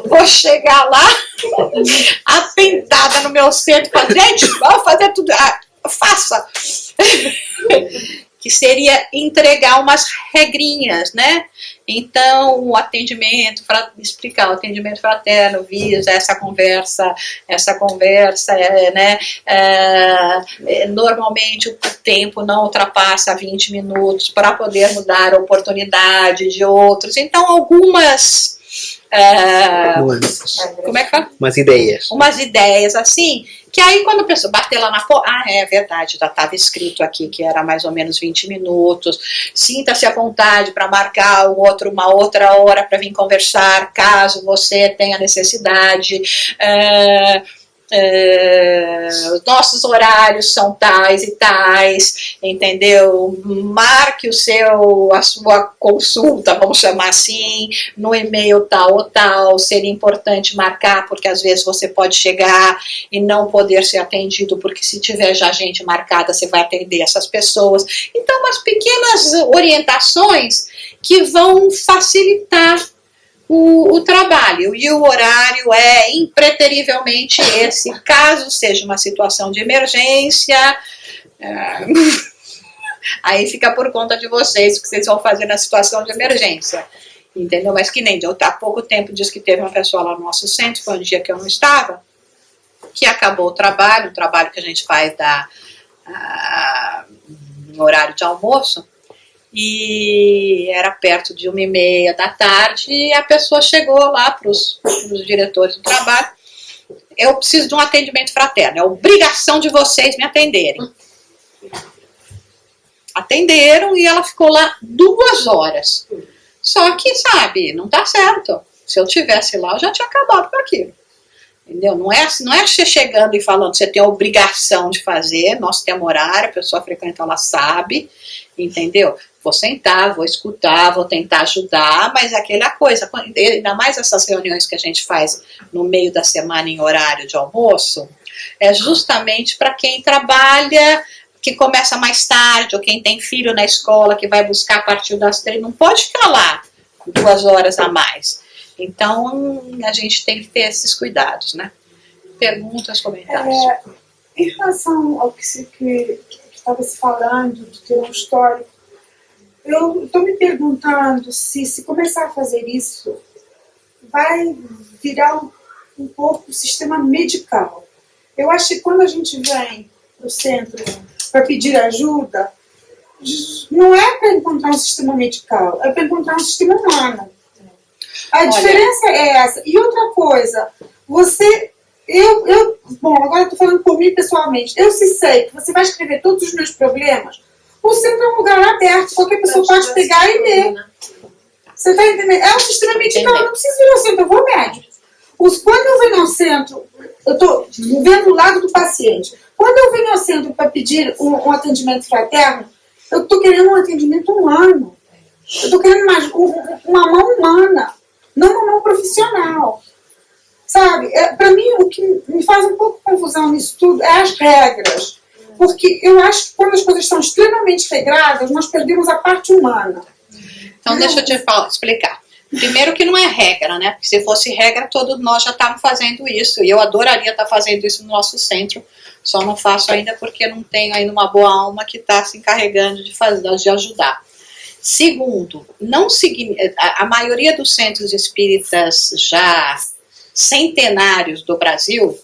Vou chegar lá, atentada no meu centro, falar, gente, vamos fazer tudo. Faça. Que seria entregar umas regrinhas, né? Então, o atendimento, explicar, o atendimento fraterno visa essa conversa, né? Normalmente o tempo não ultrapassa 20 minutos para poder dar a oportunidade de outros. Então, algumas... como é que fala? Umas ideias assim, que aí quando a pessoa bater lá na porta, é verdade, já estava escrito aqui que era mais ou menos 20 minutos, sinta-se à vontade para marcar uma outra hora para vir conversar, caso você tenha necessidade, os nossos horários são tais e tais, entendeu? Marque a sua consulta, vamos chamar assim, no e-mail tal ou tal. Seria importante marcar, porque às vezes você pode chegar e não poder ser atendido, porque se tiver já gente marcada, você vai atender essas pessoas. Então, umas pequenas orientações que vão facilitar o trabalho, e o horário é impreterivelmente esse, caso seja uma situação de emergência, aí fica por conta de vocês o que vocês vão fazer na situação de emergência, entendeu? Mas que nem há pouco tempo disse que teve uma pessoa lá no nosso centro, foi um dia que eu não estava, que acabou o trabalho que a gente faz no horário de almoço, e era perto de 1h30 da tarde, e a pessoa chegou lá para os diretores do trabalho, eu preciso de um atendimento fraterno, é obrigação de vocês me atenderem. Atenderam e ela ficou lá 2 horas. Só que, sabe, não tá certo. Se eu tivesse lá, eu já tinha acabado com aquilo. Entendeu? Não é você chegando e falando, você tem a obrigação de fazer, nós temos horário, a pessoa frequenta, ela sabe, entendeu? Vou sentar, vou escutar, vou tentar ajudar, mas aquela coisa, ainda mais essas reuniões que a gente faz no meio da semana em horário de almoço, é justamente para quem trabalha, que começa mais tarde, ou quem tem filho na escola, que vai buscar a partir das 3, não pode ficar lá 2 horas a mais. Então, a gente tem que ter esses cuidados, né? Perguntas, comentários. Em relação ao que estava se falando, de ter um histórico, eu estou me perguntando se começar a fazer isso, vai virar um pouco o sistema medical. Eu acho que quando a gente vem para o centro para pedir ajuda, não é para encontrar um sistema medical, é para encontrar um sistema humano. A diferença é essa. E outra coisa, bom, agora eu estou falando por mim pessoalmente, eu sei que você vai escrever todos os meus problemas, o centro é um lugar aberto, qualquer pessoa pode pegar e ler. Você está entendendo? É um sistema medical, eu não preciso ir ao centro, eu vou ao médico. Quando eu venho ao centro, eu estou vendo o lado do paciente. Quando eu venho ao centro para pedir um atendimento fraterno, eu estou querendo um atendimento humano. Eu estou querendo uma mão humana, não uma mão profissional. Sabe? Para mim, o que me faz um pouco confusão nisso tudo é as regras. Porque eu acho que quando as coisas são extremamente regradas, nós perdemos a parte humana. Então, deixa eu te explicar. Primeiro que não é regra, né? Porque se fosse regra, todos nós já estávamos fazendo isso. E eu adoraria estar fazendo isso no nosso centro. Só não faço ainda porque não tenho ainda uma boa alma que está se encarregando de ajudar. Segundo, a maioria dos centros espíritas já centenários do Brasil,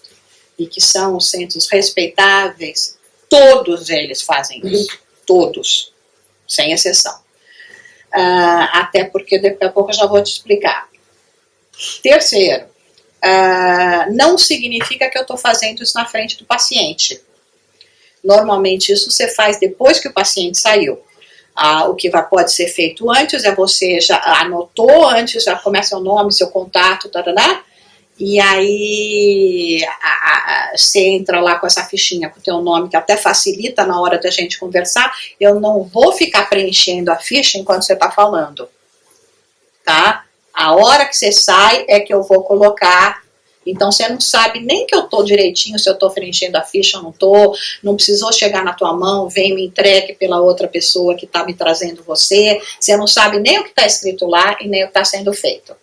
e que são centros respeitáveis, todos eles fazem isso. Todos, sem exceção. Até porque daqui a pouco eu já vou te explicar. Terceiro, não significa que eu estou fazendo isso na frente do paciente. Normalmente isso você faz depois que o paciente saiu. O que pode ser feito antes é você já anotou antes, já começa o nome, seu contato, tarará, e aí você entra lá com essa fichinha com o teu nome, que até facilita na hora da gente conversar. Eu não vou ficar preenchendo a ficha enquanto você está falando, tá? A hora que você sai é que eu vou colocar. Então você não sabe nem que eu estou direitinho, se eu estou preenchendo a ficha ou não estou, não precisou chegar na tua mão, vem me entregue pela outra pessoa que está me trazendo você não sabe nem o que está escrito lá e nem o que está sendo feito.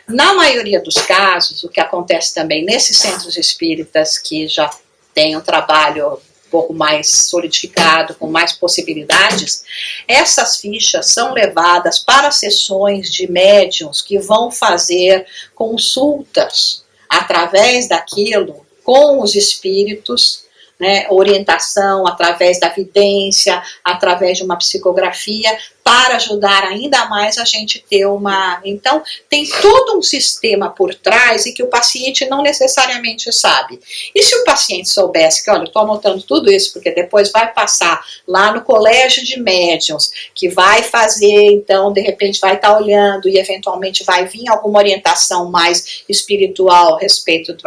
Na maioria dos casos, o que acontece também nesses centros espíritas que já têm um trabalho um pouco mais solidificado, com mais possibilidades, essas fichas são levadas para sessões de médiuns que vão fazer consultas através daquilo com os espíritos, né, orientação através da vidência, através de uma psicografia, para ajudar ainda mais a gente ter uma... Então, tem todo um sistema por trás e que o paciente não necessariamente sabe. E se o paciente soubesse que, olha, eu estou anotando tudo isso, porque depois vai passar lá no colégio de médiuns, que vai fazer, então, de repente vai estar olhando e eventualmente vai vir alguma orientação mais espiritual a respeito do...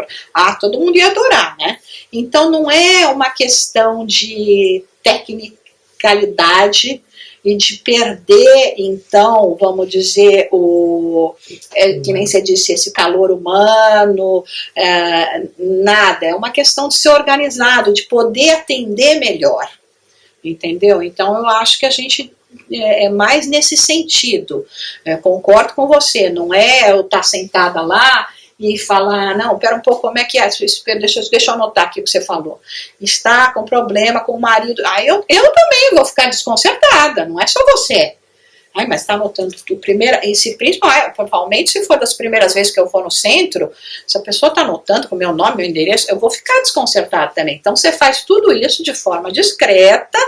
todo mundo ia adorar, né? Então, não é uma questão de tecnicalidade e de perder, então, vamos dizer, que nem você disse, esse calor humano, nada. É uma questão de ser organizado, de poder atender melhor, entendeu? Então, eu acho que a gente é mais nesse sentido. Concordo com você, não é eu estar sentada lá e falar, não, pera um pouco, como é que é? Deixa eu anotar aqui o que você falou. Está com problema com o marido. Aí eu também vou ficar desconcertada, não é só você. Mas está anotando tudo. Principalmente se for das primeiras vezes que eu for no centro, se a pessoa está anotando com o meu nome, meu endereço, eu vou ficar desconcertada também. Então você faz tudo isso de forma discreta,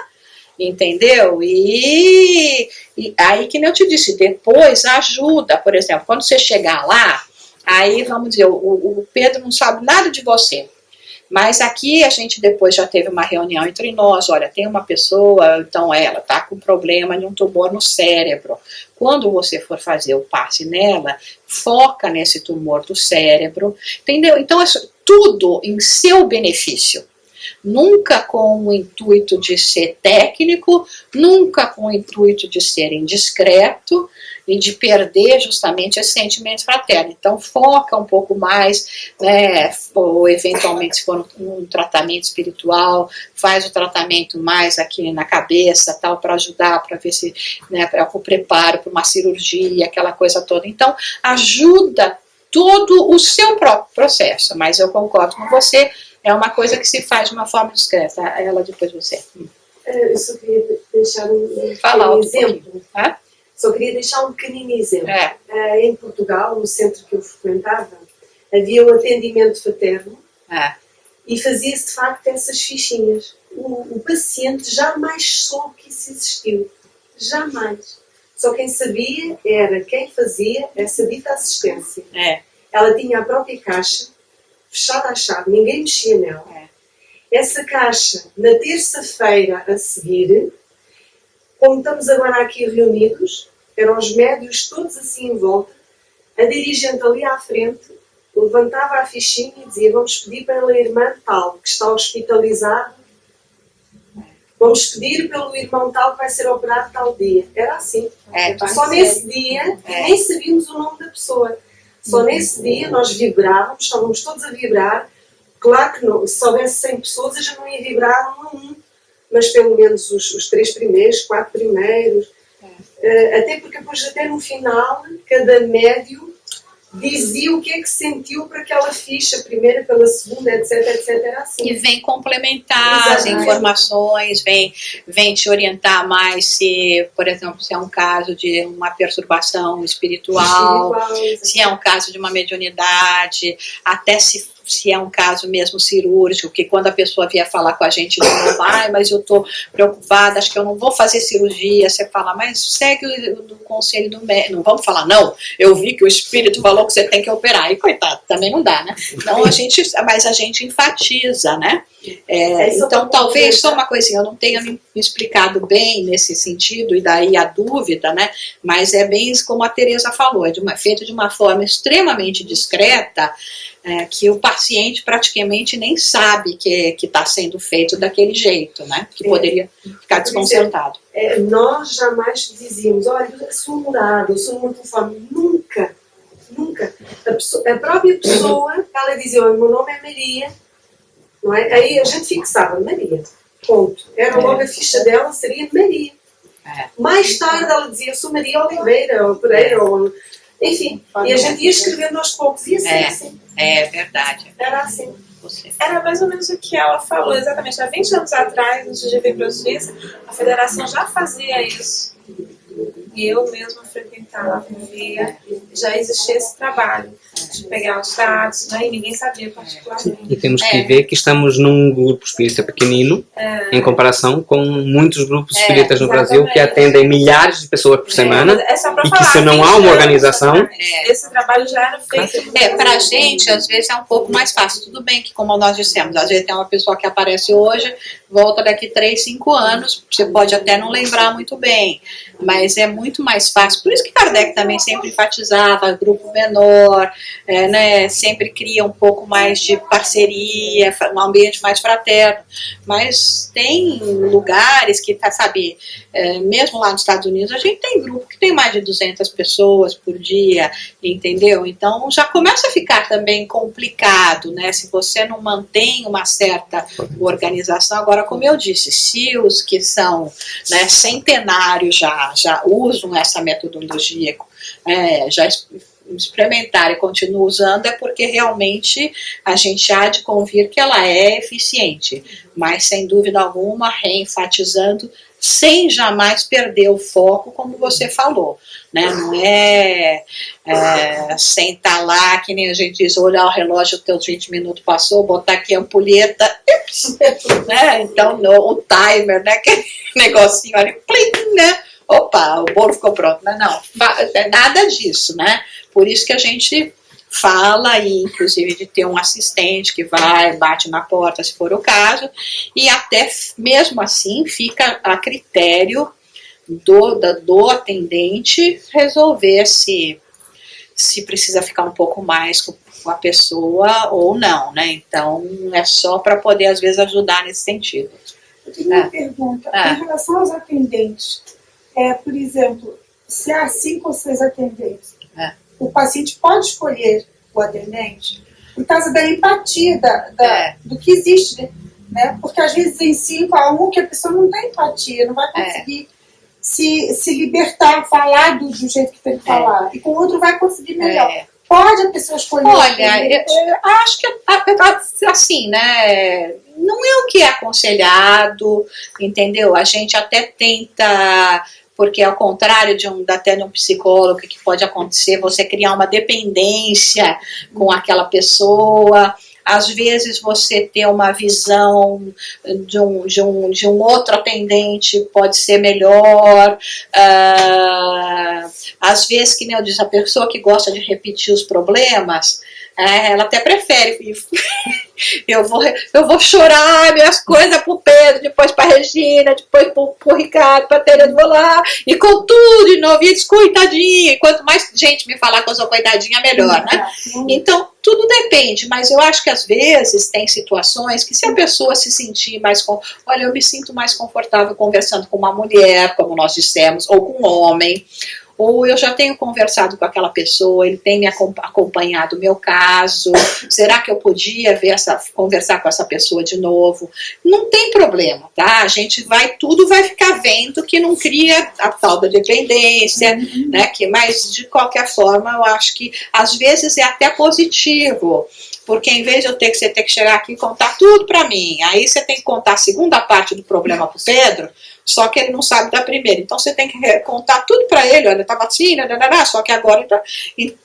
entendeu? E aí, que nem eu te disse, depois ajuda. Por exemplo, quando você chegar lá, aí, vamos dizer, o Pedro não sabe nada de você, mas aqui a gente depois já teve uma reunião entre nós, olha, tem uma pessoa, então ela está com problema de um tumor no cérebro. Quando você for fazer o passe nela, foca nesse tumor do cérebro, entendeu? Então, tudo em seu benefício. Nunca com o intuito de ser técnico, nunca com o intuito de ser indiscreto e de perder justamente esse sentimento fraterno. Então foca um pouco mais, né, ou eventualmente se for um tratamento espiritual, faz o tratamento mais aqui na cabeça, tal, para ajudar, para ver se, né, para o preparo para uma cirurgia, aquela coisa toda. Então ajuda todo o seu próprio processo, mas eu concordo com você, é uma coisa que se faz de uma forma discreta. Ela, depois você. Eu só queria deixar um exemplo. Só queria deixar um pequenino exemplo. Em Portugal, no centro que eu frequentava, havia um atendimento fraterno e fazia-se de facto essas fichinhas. O paciente jamais soube que isso existiu. Jamais. Só quem sabia era quem fazia essa dita assistência. Ela tinha a própria caixa, fechada à chave, ninguém mexia nela. Essa caixa, na terça-feira a seguir, como estamos agora aqui reunidos, eram os médios todos assim em volta, a dirigente ali à frente levantava a fichinha e dizia: vamos pedir pela irmã tal, que está hospitalizada, vamos pedir pelo irmão tal que vai ser operado tal dia. Era assim. Só nesse dia, nem sabíamos o nome da pessoa. Só nesse dia nós vibrávamos, estávamos todos a vibrar. Claro que não, se houvesse 100 pessoas eu já não ia vibrar um a um, mas pelo menos os 3 primeiros, 4 primeiros. Até porque depois, até no final, cada médio dizia o que é que sentiu para aquela ficha, a primeira, pela segunda, etc, etc, era assim. E vem complementar as informações, vem te orientar mais se, por exemplo, se é um caso de uma perturbação espiritual, se é um caso de uma mediunidade, até se é um caso mesmo cirúrgico, que quando a pessoa vier falar com a gente de novo, mas eu estou preocupada, acho que eu não vou fazer cirurgia, você fala, mas segue o conselho do médico, não vamos falar, não, eu vi que o espírito falou que você tem que operar, e coitado, também não dá, né? Então mas a gente enfatiza, né? Então talvez só uma coisinha, eu não tenha me explicado bem nesse sentido, e daí a dúvida, né? Mas é bem como a Teresa falou, feito de uma forma extremamente discreta, que o paciente praticamente nem sabe que está sendo feito daquele jeito, né? Que poderia ficar desconcertado. Nós jamais dizíamos, olha, eu sou morada, eu sou muito telefone. Nunca, nunca. A própria pessoa, ela dizia, olha, meu nome é Maria, não é? Aí a gente fixava, Maria, ponto. Era logo a ficha dela, seria Maria. Mais tarde ela dizia, eu sou Maria Oliveira, ou Pereira, ou... Enfim, e a gente ia escrevendo aos poucos, ia ser assim. É verdade. Era assim. Era mais ou menos o que ela falou, exatamente. Há 20 anos atrás, antes de vir para a Suíça, a federação já fazia isso. E eu mesma frequentava, via, já existia esse trabalho de pegar os dados, né, e ninguém sabia particularmente. E temos que ver que estamos num grupo espírita pequenino, em comparação com muitos grupos espíritas no Brasil que atendem milhares de pessoas por semana, e que se não há uma organização... Esse trabalho já era feito. Pra gente, às vezes é um pouco mais fácil. Tudo bem que, como nós dissemos, às vezes tem uma pessoa que aparece hoje, volta daqui 3, 5 anos, você pode até não lembrar muito bem, mas é muito mais fácil. Por isso que Kardec também sempre enfatizava grupo menor, né, sempre cria um pouco mais de parceria, um ambiente mais fraterno. Mas tem lugares que, sabe, mesmo lá nos Estados Unidos, a gente tem grupo que tem mais de 200 pessoas por dia, entendeu? Então já começa a ficar também complicado, né, se você não mantém uma certa organização. Agora, como eu disse, se os que são, né, centenários já usam essa metodologia, já experimentaram e continuam usando, é porque realmente a gente há de convir que ela é eficiente, mas sem dúvida alguma, reenfatizando, sem jamais perder o foco, como você falou, né? Não sentar lá, que nem a gente diz, olhar o relógio, os teus 20 minutos passou, botar aqui a ampulheta, né? Então o timer, né? Aquele negocinho ali, plim, né? Opa, o bolo ficou pronto. Mas não, nada disso, né? Por isso que a gente fala, e inclusive de ter um assistente que vai, bate na porta se for o caso, e até mesmo assim fica a critério do atendente resolver se se precisa ficar um pouco mais com a pessoa ou não, né? Então é só para poder às vezes ajudar nesse sentido. Eu tenho uma pergunta em relação aos atendentes. Por exemplo, se há 5 ou 6 atendentes, o paciente pode escolher o atendente por causa da empatia do que existe, né? Porque às vezes em 5 há um que a pessoa não tem empatia, não vai conseguir se libertar, falar do jeito que tem que falar, e com o outro vai conseguir melhor. Pode a pessoa escolher? Olha, eu acho que assim, né? Não é o que é aconselhado, entendeu? A gente até tenta, porque ao contrário até de um psicólogo, que pode acontecer, você criar uma dependência com aquela pessoa. Às vezes você ter uma visão de um outro atendente pode ser melhor. Às vezes, que nem eu disse, a pessoa que gosta de repetir os problemas, ela até prefere. Eu vou chorar minhas coisas pro Pedro, depois pra Regina, depois pro Ricardo, pra Tereza, vou lá, e com tudo de novo, e coitadinha. E quanto mais gente me falar que eu sou coitadinha, melhor, né? Então, tudo depende, mas eu acho que às vezes tem situações que se a pessoa se sentir mais... Olha, eu me sinto mais confortável conversando com uma mulher, como nós dissemos, ou com um homem, ou eu já tenho conversado com aquela pessoa, ele tem me acompanhado o meu caso, será que eu podia conversar com essa pessoa de novo? Não tem problema, tá? A gente tudo vai ficar vendo que não cria a tal da dependência, né? Mas de qualquer forma, eu acho que às vezes é até positivo, porque em vez de você ter que chegar aqui e contar tudo pra mim, aí você tem que contar a segunda parte do problema pro Pedro, só que ele não sabe da primeira. Então você tem que contar tudo para ele, olha, estava assim, só que agora...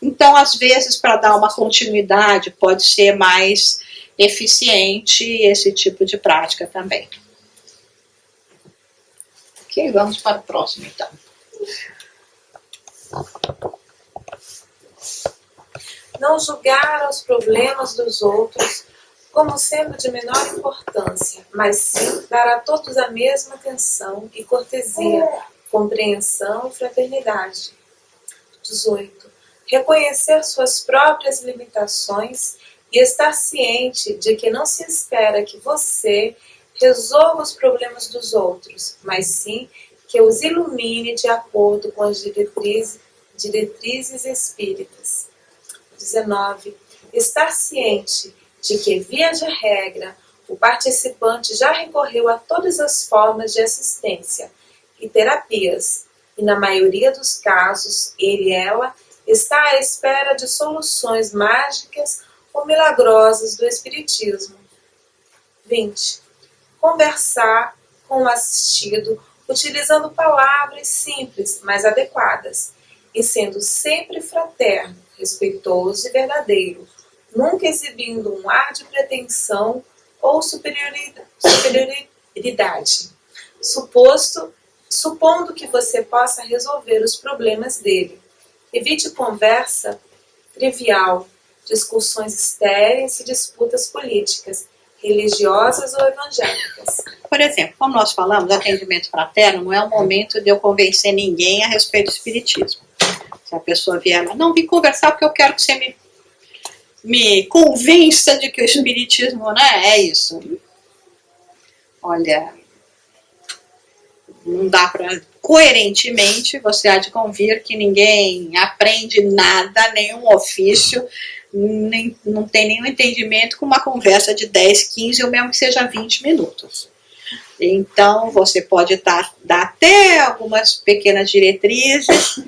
Então, às vezes, para dar uma continuidade, pode ser mais eficiente esse tipo de prática também. Ok, vamos para o próximo, então. Não julgar os problemas dos outros como sendo de menor importância, mas sim dar a todos a mesma atenção e cortesia, compreensão e fraternidade. 18. Reconhecer suas próprias limitações e estar ciente de que não se espera que você resolva os problemas dos outros, mas sim que os ilumine de acordo com as diretrizes espíritas. 19. Estar ciente de que, via de regra, o participante já recorreu a todas as formas de assistência e terapias, e na maioria dos casos, ela está à espera de soluções mágicas ou milagrosas do Espiritismo. 20. Conversar com o assistido utilizando palavras simples, mas adequadas, e sendo sempre fraterno, respeitoso e verdadeiro, nunca exibindo um ar de pretensão ou superioridade, supondo que você possa resolver os problemas dele. Evite conversa trivial, discussões estéreis e disputas políticas, religiosas ou evangélicas. Por exemplo, como nós falamos, atendimento fraterno não é o momento de eu convencer ninguém a respeito do espiritismo. Se a pessoa vier lá, não, vim conversar porque eu quero que você me convença de que o espiritismo, né, é isso. Olha, não dá para... Coerentemente, você há de convir que ninguém aprende nada, nenhum ofício, não tem nenhum entendimento com uma conversa de 10, 15 ou mesmo que seja 20 minutos. Então, você pode dar até algumas pequenas diretrizes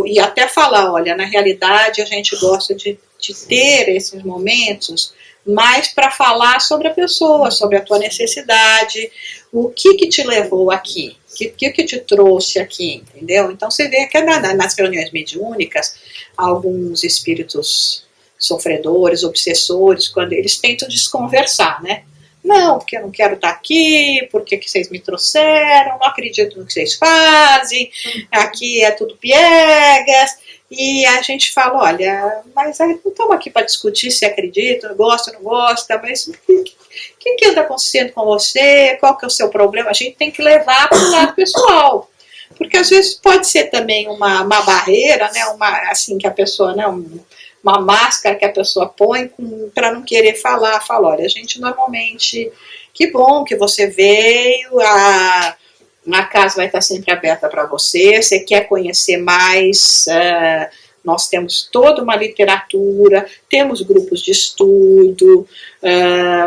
e até falar, olha, na realidade a gente gosta de ter esses momentos, mas para falar sobre a pessoa, sobre a tua necessidade, o que te levou aqui, o que te trouxe aqui, entendeu? Então você vê que nas reuniões mediúnicas, alguns espíritos sofredores, obsessores, quando eles tentam desconversar, né? Não, porque eu não quero estar aqui, porque que vocês me trouxeram, não acredito no que vocês fazem, aqui é tudo piegas. E a gente fala, olha, mas não estamos aqui para discutir se acredita, gosta ou não gosta, mas o que anda acontecendo com você, qual que é o seu problema? A gente tem que levar para o lado pessoal. Porque às vezes pode ser também uma barreira, né, assim que a pessoa, né, uma máscara que a pessoa põe para não querer falar. Fala, olha, a gente normalmente, que bom que você veio, a casa vai estar sempre aberta para você, você quer conhecer mais, nós temos toda uma literatura, temos grupos de estudo,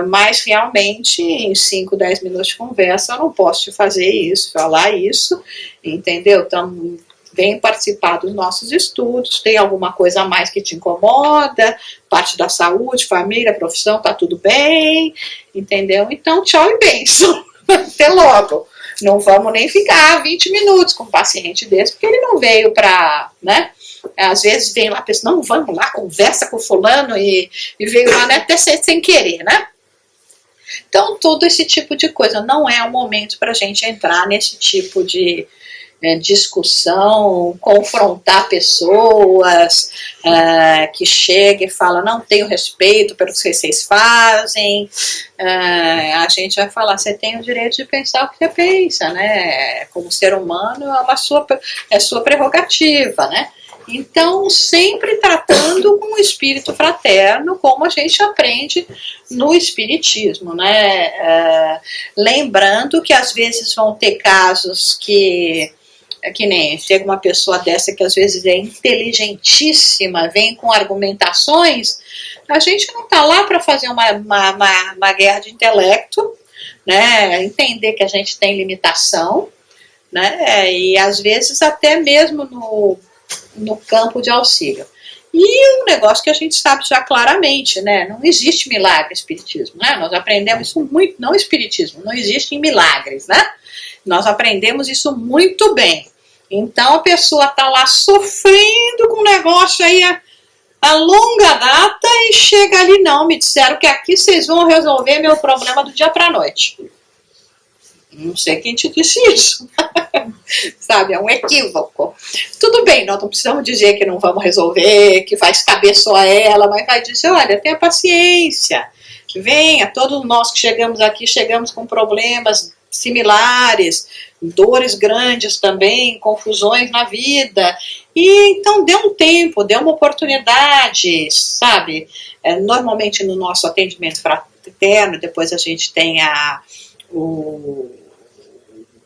mas realmente em 5, 10 minutos de conversa eu não posso te fazer isso, falar isso, entendeu? Então, vem participar dos nossos estudos, tem alguma coisa a mais que te incomoda, parte da saúde, família, profissão, tá tudo bem, entendeu? Então, tchau e bênção, até logo. Não vamos nem ficar 20 minutos com um paciente desse, porque ele não veio para, né? Às vezes vem lá a pessoa, não, vamos lá, conversa com o fulano e veio lá, né, até sem querer, né? Então, todo esse tipo de coisa não é o momento para a gente entrar nesse tipo de discussão, confrontar pessoas que chegam e falam, não tenho respeito pelo que vocês fazem. A gente vai falar, você tem o direito de pensar o que você pensa, né? Como ser humano é sua prerrogativa, né? Então, sempre tratando com o espírito fraterno, como a gente aprende no espiritismo, né? Lembrando que às vezes vão ter casos que nem chega uma pessoa dessa que às vezes é inteligentíssima, vem com argumentações, a gente não está lá para fazer uma guerra de intelecto, né? Entender que a gente tem limitação, né? E às vezes até mesmo no campo de auxílio. E um negócio que a gente sabe já claramente, né? Não existe milagre no espiritismo, né? Nós aprendemos isso muito, não espiritismo, não existem milagres, né? Nós aprendemos isso muito bem. Então a pessoa está lá sofrendo com um negócio aí a longa data e chega ali, não, me disseram que aqui vocês vão resolver meu problema do dia para a noite. Não sei quem te disse isso. Sabe, é um equívoco. Tudo bem, nós não precisamos dizer que não vamos resolver, que vai caber só a ela, mas vai dizer, olha, tenha paciência, que venha, todos nós que chegamos aqui, chegamos com problemas similares, dores grandes também, confusões na vida, e então dê um tempo, dê uma oportunidade, sabe? Normalmente no nosso atendimento fraterno, depois a gente tem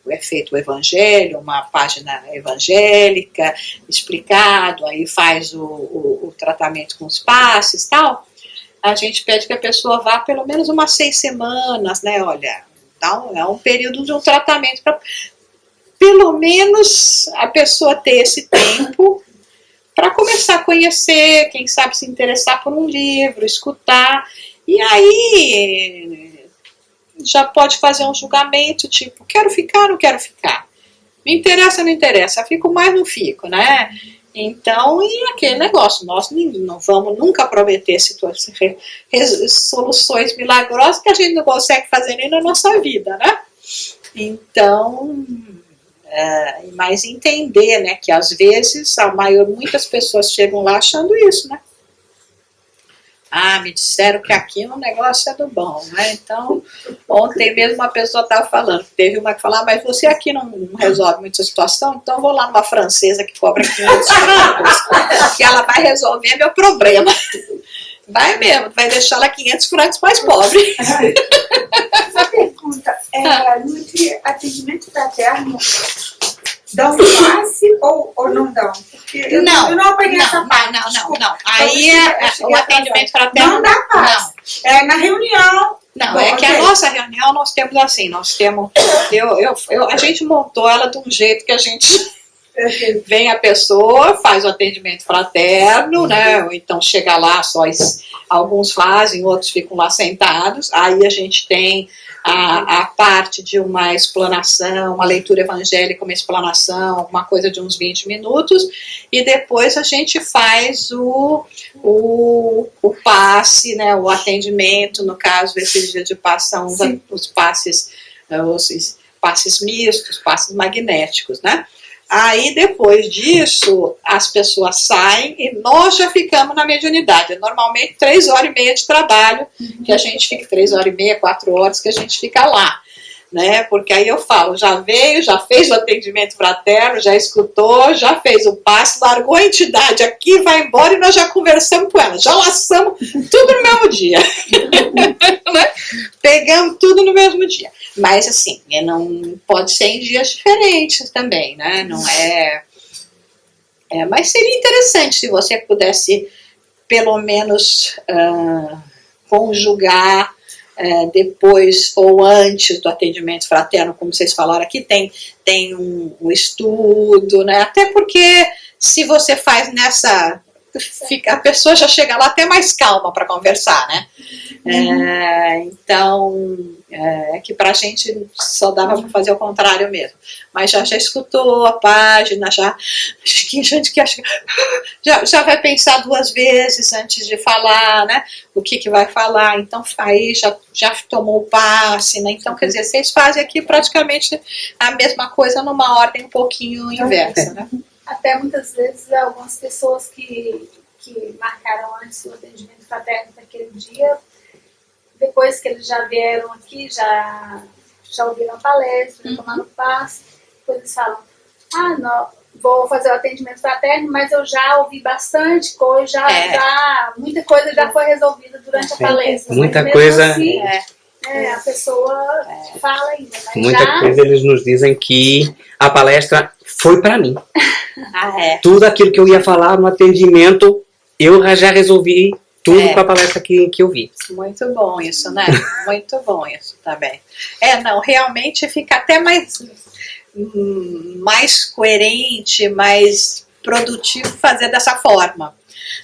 é feito o evangelho, uma página evangélica, explicado, aí faz o tratamento com os passes e tal. A gente pede que a pessoa vá pelo menos umas 6 semanas, né? Olha, então é um período de um tratamento para pelo menos a pessoa ter esse tempo para começar a conhecer, quem sabe se interessar por um livro, escutar, e aí já pode fazer um julgamento, tipo, quero ficar, não quero ficar. Me interessa, não interessa. Fico mais, não fico, né? Então, e aquele negócio, nós não vamos nunca prometer soluções milagrosas que a gente não consegue fazer nem na nossa vida, né? Então, mas entender, né, que às vezes, muitas pessoas chegam lá achando isso, né? Ah, me disseram que aqui o negócio é do bom, né? Então, ontem mesmo uma pessoa estava falando, teve uma que falou, mas você aqui não resolve muita situação, então eu vou lá numa francesa que cobra 500 francos, que ela vai resolver meu problema. Vai mesmo, vai deixar ela 500 francos mais pobre. Uma pergunta, no atendimento fraterno, dão passe ou não dão? Porque eu não apanhei essa parte. Não. Aí o atendimento fraterno não dá passe. Não. É na reunião. Não, bom, que a nossa reunião nós temos assim, a gente montou ela de um jeito que a gente vem a pessoa, faz o atendimento fraterno, né? Ou então chega lá, alguns fazem, outros ficam lá sentados, aí a gente tem a parte de uma explanação, uma leitura evangélica, uma explanação, uma coisa de uns 20 minutos, e depois a gente faz o passe, né, o atendimento, no caso, esses dias de passe são os passes mistos, passes magnéticos, né? Aí, depois disso, as pessoas saem e nós já ficamos na mediunidade. Normalmente, 3 horas e meia de trabalho, que a gente fica 3 horas e meia, 4 horas que a gente fica lá, né? Porque aí eu falo, já veio, já fez o atendimento fraterno, já escutou, já fez o passe, largou a entidade aqui, vai embora e nós já conversamos com ela, já laçamos tudo no mesmo dia. Né? Pegamos tudo no mesmo dia. Mas assim, não pode ser em dias diferentes também, né? Não é... mas seria interessante se você pudesse, pelo menos, conjugar depois ou antes do atendimento fraterno, como vocês falaram aqui, tem um estudo, né? Até porque se você faz nessa... a pessoa já chega lá até mais calma para conversar, né? Então, que pra gente só dava para fazer o contrário mesmo. Mas já escutou a página, tem gente que acha, já vai pensar 2 vezes antes de falar, né? O que vai falar, então aí já tomou o passe, né? Então, quer dizer, vocês fazem aqui praticamente a mesma coisa numa ordem um pouquinho inversa, né? Até muitas vezes algumas pessoas que marcaram antes o atendimento fraterno naquele dia, depois que eles já vieram aqui, já ouviram a palestra, já tomaram passe, depois eles falam, não, vou fazer o atendimento fraterno, mas eu já ouvi bastante coisa, muita coisa já foi resolvida durante a palestra. Muita coisa... Assim, a pessoa fala ainda, mas muita coisa eles nos dizem que a palestra foi para mim. Tudo aquilo que eu ia falar no atendimento, eu já resolvi tudo com a palestra que eu vi. Muito bom isso, né? Muito bom isso também. Não, realmente fica até mais coerente, mais produtivo fazer dessa forma.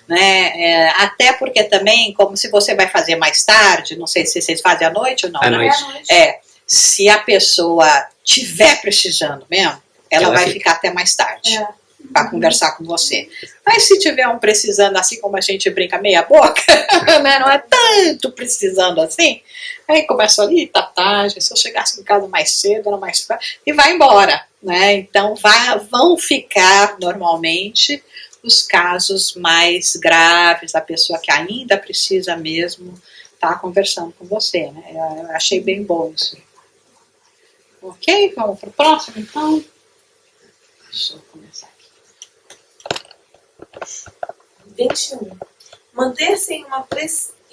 Né? Até porque também, como se você vai fazer mais tarde, não sei se vocês fazem à noite ou não. À noite. Se a pessoa tiver precisando mesmo, ela vai ficar até mais tarde. Para conversar com você. Mas se tiver um precisando, assim como a gente brinca meia boca, né, não é tanto precisando assim, aí começa ali, se eu chegasse em casa mais cedo, era mais fácil, e vai embora, né? Então vão ficar normalmente os casos mais graves, a pessoa que ainda precisa mesmo estar conversando com você, né? Eu achei bem bom isso. Ok? Vamos para o próximo, então? Deixa eu começar aqui. 21. Manter-se em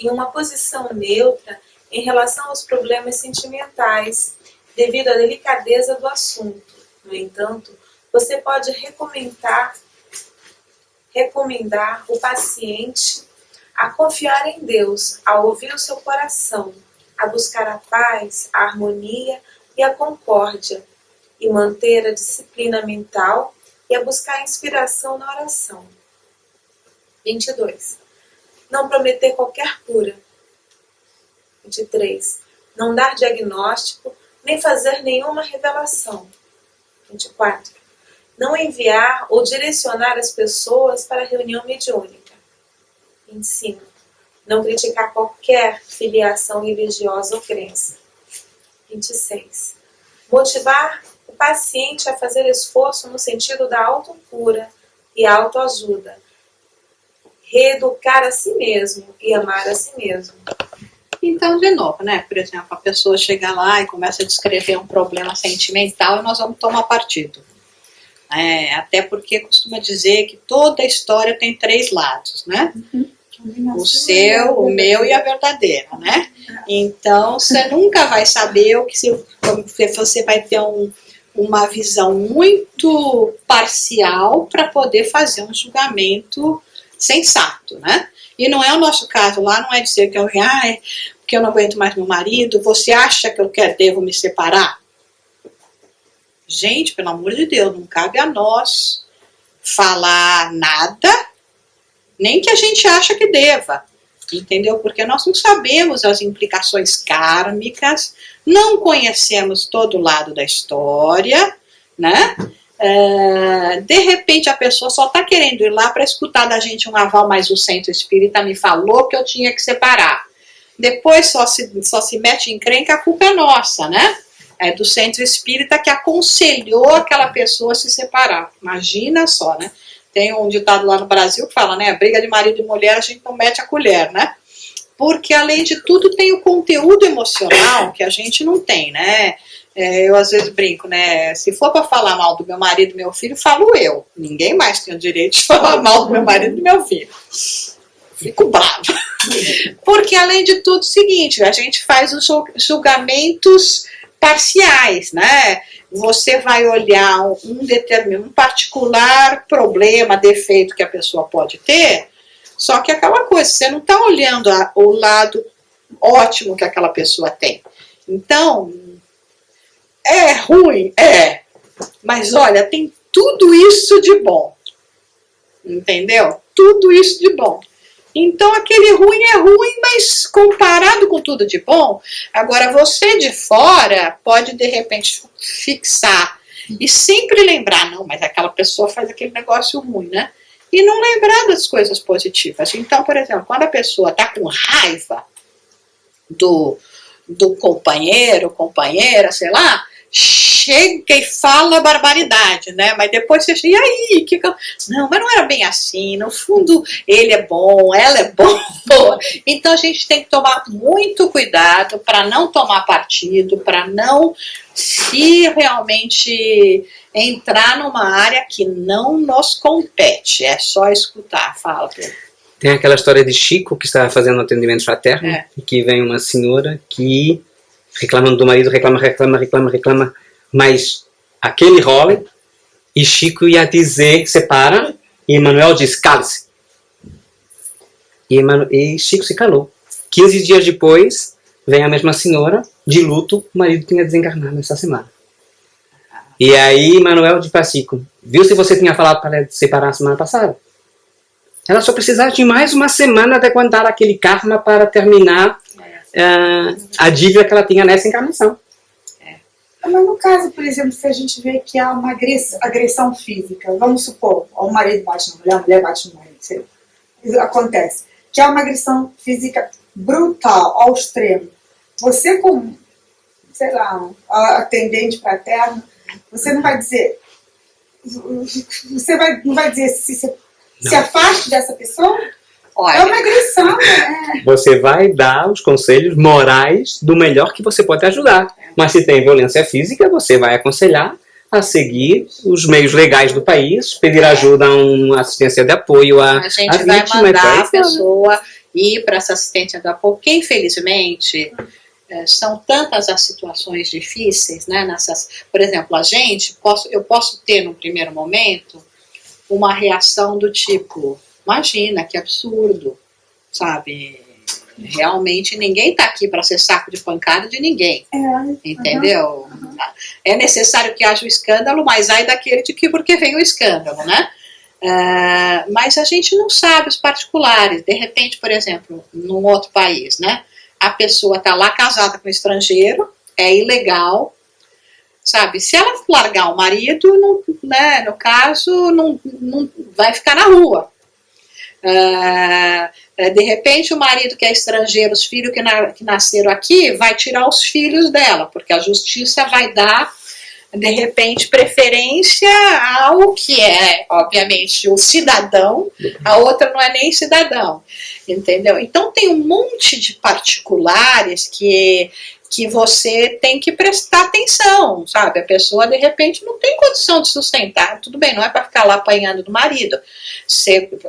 uma posição neutra em relação aos problemas sentimentais, devido à delicadeza do assunto. No entanto, você pode recomendar o paciente a confiar em Deus, a ouvir o seu coração, a buscar a paz, a harmonia e a concórdia, e manter a disciplina mental e a buscar inspiração na oração. 22. Não prometer qualquer cura. 23. Não dar diagnóstico, nem fazer nenhuma revelação. 24. Não enviar ou direcionar as pessoas para a reunião mediúnica. 25. Não criticar qualquer filiação religiosa ou crença. 26. Motivar o paciente a fazer esforço no sentido da autocura e autoajuda. Reeducar a si mesmo e amar a si mesmo. Então, de novo, né? Por exemplo, a pessoa chega lá e começa a descrever um problema sentimental e nós vamos tomar partido. Até porque costuma dizer que toda história tem 3 lados, né? O seu, o meu e a verdadeira, né? Então, você nunca vai saber o que você vai ter uma visão muito parcial para poder fazer um julgamento sensato, né? E não é o nosso caso lá, não é dizer que porque eu não aguento mais meu marido, você acha que eu devo me separar? Gente, pelo amor de Deus, não cabe a nós falar nada, nem que a gente acha que deva, entendeu? Porque nós não sabemos as implicações kármicas, não conhecemos todo o lado da história, né? De repente a pessoa só está querendo ir lá para escutar da gente um aval, mas o centro espírita me falou que eu tinha que separar. Depois só se mete em encrenca, a culpa é nossa, né? É do centro espírita que aconselhou aquela pessoa a se separar. Imagina só, né? Tem um ditado lá no Brasil que fala, né? Briga de marido e mulher, a gente não mete a colher, né? Porque além de tudo tem o conteúdo emocional que a gente não tem, né? Eu às vezes brinco, né? Se for para falar mal do meu marido e do meu filho, falo eu. Ninguém mais tem o direito de falar mal do meu marido e do meu filho. Fico brava. Porque, além de tudo, é o seguinte, a gente faz os julgamentos parciais, né? Você vai olhar um particular problema, defeito que a pessoa pode ter, só que aquela coisa, você não está olhando o lado ótimo que aquela pessoa tem. Então, é ruim? É. Mas olha, tem tudo isso de bom. Entendeu? Tudo isso de bom. Então, aquele ruim é ruim, mas comparado com tudo de bom, agora você de fora pode, de repente, fixar e sempre lembrar, não, mas aquela pessoa faz aquele negócio ruim, né? E não lembrar das coisas positivas. Então, por exemplo, quando a pessoa está com raiva do companheiro, companheira, sei lá, chega e fala barbaridade, né? Mas depois você chega, e aí? Não, mas não era bem assim. No fundo, ele é bom, ela é boa. Então a gente tem que tomar muito cuidado para não tomar partido, para não se realmente entrar numa área que não nos compete. É só escutar. Fala, Pedro. Tem aquela história de Chico, que estava fazendo atendimento fraterno, e que vem uma senhora que reclamando do marido, reclama, mas aquele role, e Chico ia dizer, separa, e Emanuel diz, cale-se. E Chico se calou. 15 dias depois, vem a mesma senhora, de luto, o marido tinha desencarnado nessa semana. E aí Emanuel diz para Chico, viu se você tinha falado para ela separar a semana passada? Ela só precisava de mais uma semana de aguentar aquele karma para terminar a dívida que ela tinha nessa encarnação. Mas no caso, por exemplo, se a gente vê que há uma agressão física, vamos supor, o marido bate na mulher, a mulher bate no marido, sei lá, acontece, que há uma agressão física brutal, ao extremo. Você como, sei lá, atendente fraterno, você não vai dizer, não vai dizer se afaste dessa pessoa? Olha, é uma agressão, né? Você vai dar os conselhos morais do melhor que você pode ajudar. Mas se tem violência física, você vai aconselhar a seguir os meios legais do país, pedir ajuda a uma assistência de apoio à vítima. A gente vai mandar a pessoa ir para essa assistência de apoio, porque infelizmente são tantas as situações difíceis, né? Por exemplo, eu posso ter no primeiro momento uma reação do tipo, imagina, que absurdo, sabe? Realmente ninguém está aqui para ser saco de pancada de ninguém, entendeu? É necessário que haja o escândalo, mas ai daquele de que porque vem o escândalo, né? Mas a gente não sabe os particulares. De repente, por exemplo, num outro país, né? A pessoa está lá casada com um estrangeiro, é ilegal, sabe? Se ela largar o marido, não, né, no caso, não vai ficar na rua. De repente o marido que é estrangeiro, os filhos que nasceram aqui, vai tirar os filhos dela, porque a justiça vai dar, de repente, preferência ao que é, obviamente, o cidadão, a outra não é nem cidadão, entendeu? Então tem um monte de particulares que você tem que prestar atenção, sabe? A pessoa, de repente, não tem condição de sustentar. Tudo bem, não é para ficar lá apanhando do marido.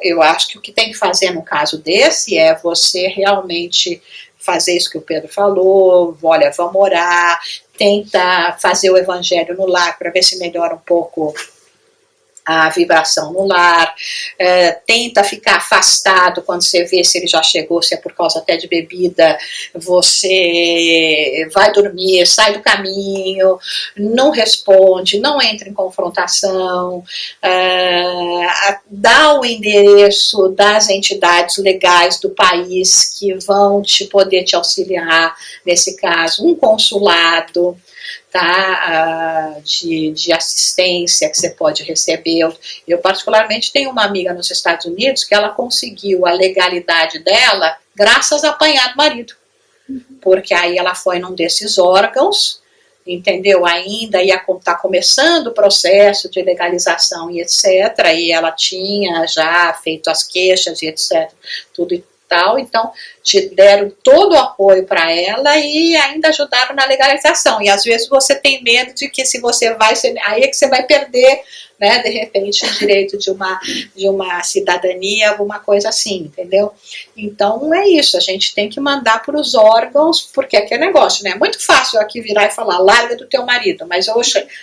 Eu acho que o que tem que fazer no caso desse é você realmente fazer isso que o Pedro falou, olha, vamos orar, tenta fazer o evangelho no lar para ver se melhora um pouco a vibração no lar, tenta ficar afastado quando você vê se ele já chegou, se é por causa até de bebida, você vai dormir, sai do caminho, não responde, não entra em confrontação, dá o endereço das entidades legais do país que vão poder te auxiliar nesse caso, um consulado, tá, de assistência que você pode receber. Eu particularmente tenho uma amiga nos Estados Unidos que ela conseguiu a legalidade dela graças a apanhar do marido, porque aí ela foi num desses órgãos, entendeu, ainda ia estar começando o processo de legalização e etc, e ela tinha já feito as queixas e etc, tudo tal, então te deram todo o apoio para ela e ainda ajudaram na legalização. E às vezes você tem medo de que se você vai, aí é que você vai perder, né, de repente, o direito de uma cidadania, alguma coisa assim, entendeu? Então é isso, a gente tem que mandar para os órgãos, porque aqui é negócio, né? É muito fácil eu aqui virar e falar, larga do teu marido, mas eu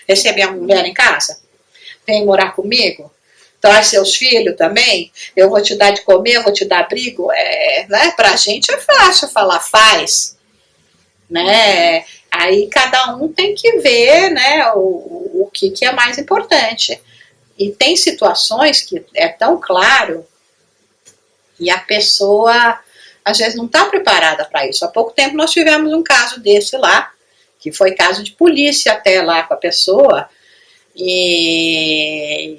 receber a mulher em casa, vem morar comigo, traz seus filhos também, eu vou te dar de comer, eu vou te dar abrigo, né? Pra gente é fácil falar, faz, né? Aí cada um tem que ver, né, o que é mais importante. E tem situações que é tão claro e a pessoa às vezes não está preparada para isso. Há pouco tempo nós tivemos um caso desse lá, que foi caso de polícia até lá com a pessoa, e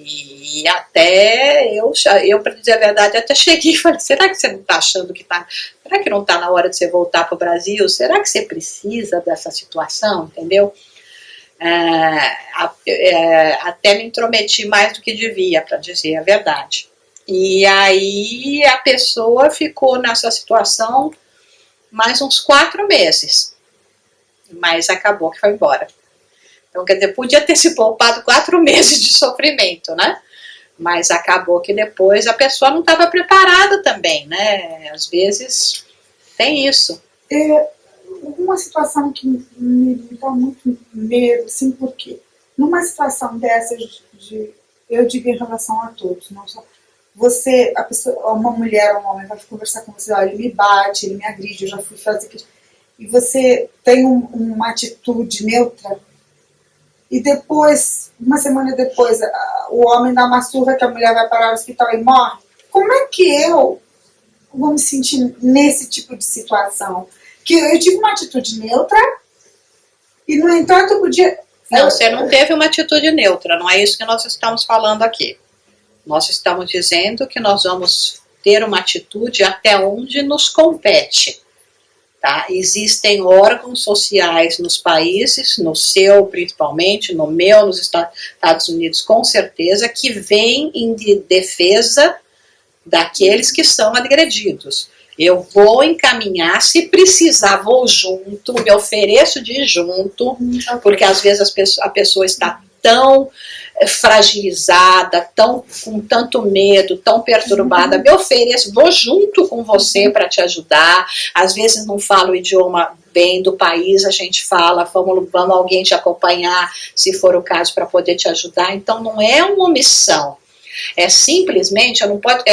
até eu, para dizer a verdade, até cheguei e falei, será que você não está achando que está... Será que não está na hora de você voltar para o Brasil? Será que você precisa dessa situação, entendeu? Até me intrometi mais do que devia, para dizer a verdade. E aí a pessoa ficou nessa situação mais uns 4 meses, mas acabou que foi embora. Então, quer dizer, podia ter se poupado 4 meses de sofrimento, né? Mas acabou que depois a pessoa não estava preparada também, né? Às vezes tem isso. Uma situação que me dá muito medo, assim, porque numa situação dessas, eu digo em relação a todos, não só você, a pessoa, uma mulher ou um homem vai conversar com você, olha, ele me bate, ele me agride, eu já fui fazer aquilo, e você tem uma atitude neutra, e depois, uma semana depois, o homem dá uma surra que a mulher vai parar no hospital e morre. Como é que eu vou me sentir nesse tipo de situação? Que eu tive uma atitude neutra e, no entanto, eu podia... Não, você não teve uma atitude neutra, não é isso que nós estamos falando aqui. Nós estamos dizendo que nós vamos ter uma atitude até onde nos compete. Tá? Existem órgãos sociais nos países, no seu principalmente, no meu, nos Estados Unidos com certeza, que vêm em defesa daqueles que são agredidos. Eu vou encaminhar, se precisar vou junto, me ofereço de ir junto, porque às vezes a pessoa está tão fragilizada, com tanto medo, tão perturbada, me ofereço, vou junto com você para te ajudar. Às vezes não falo o idioma bem do país, a gente fala, vamos alguém te acompanhar, se for o caso, para poder te ajudar. Então não é uma omissão. É simplesmente, eu não pode,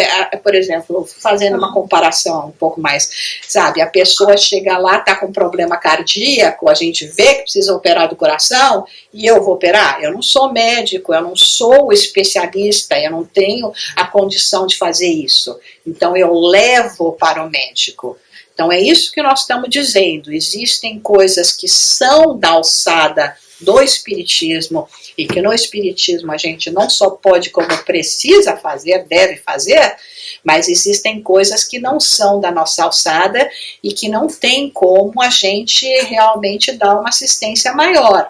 por exemplo, fazendo uma comparação um pouco mais, sabe, a pessoa chega lá, está com problema cardíaco, a gente vê que precisa operar do coração, e eu vou operar? Eu não sou médico, eu não sou especialista, eu não tenho a condição de fazer isso. Então eu levo para o médico. Então é isso que nós estamos dizendo, existem coisas que são da alçada do espiritismo, e que no espiritismo a gente não só pode, como precisa fazer, deve fazer, mas existem coisas que não são da nossa alçada e que não tem como a gente realmente dar uma assistência maior.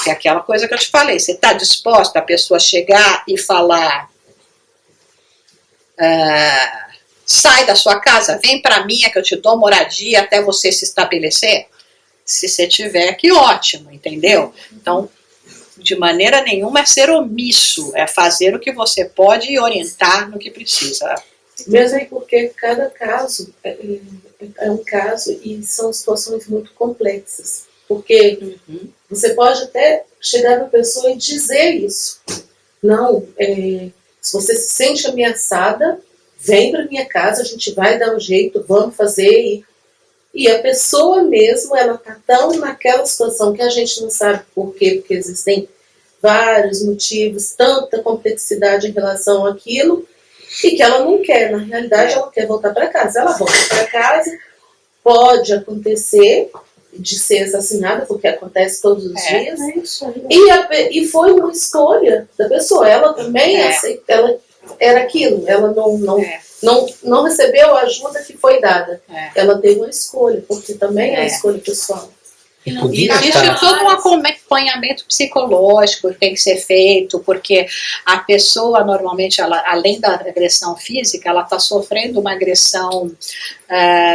É aquela coisa que eu te falei, você está disposta a pessoa chegar e falar, sai da sua casa, vem para mim que eu te dou moradia até você se estabelecer? Se você tiver, que ótimo, entendeu? Então, de maneira nenhuma é ser omisso, é fazer o que você pode e orientar no que precisa. Mesmo aí porque cada caso é um caso e são situações muito complexas. Porque você pode até chegar na pessoa e dizer isso. Não, se você se sente ameaçada, vem para minha casa, a gente vai dar um jeito, vamos fazer. E a pessoa mesmo, ela está tão naquela situação que a gente não sabe por quê, porque existem vários motivos, tanta complexidade em relação àquilo, e que ela não quer, na realidade ela quer voltar para casa. Ela volta para casa, pode acontecer de ser assassinada, porque acontece todos os dias, e foi uma escolha da pessoa, ela também ela era aquilo, ela não recebeu a ajuda que foi dada. Ela teve uma escolha, porque também é uma escolha pessoal. Existe todo um acompanhamento psicológico que tem que ser feito, porque a pessoa normalmente, ela, além da agressão física, ela está sofrendo uma agressão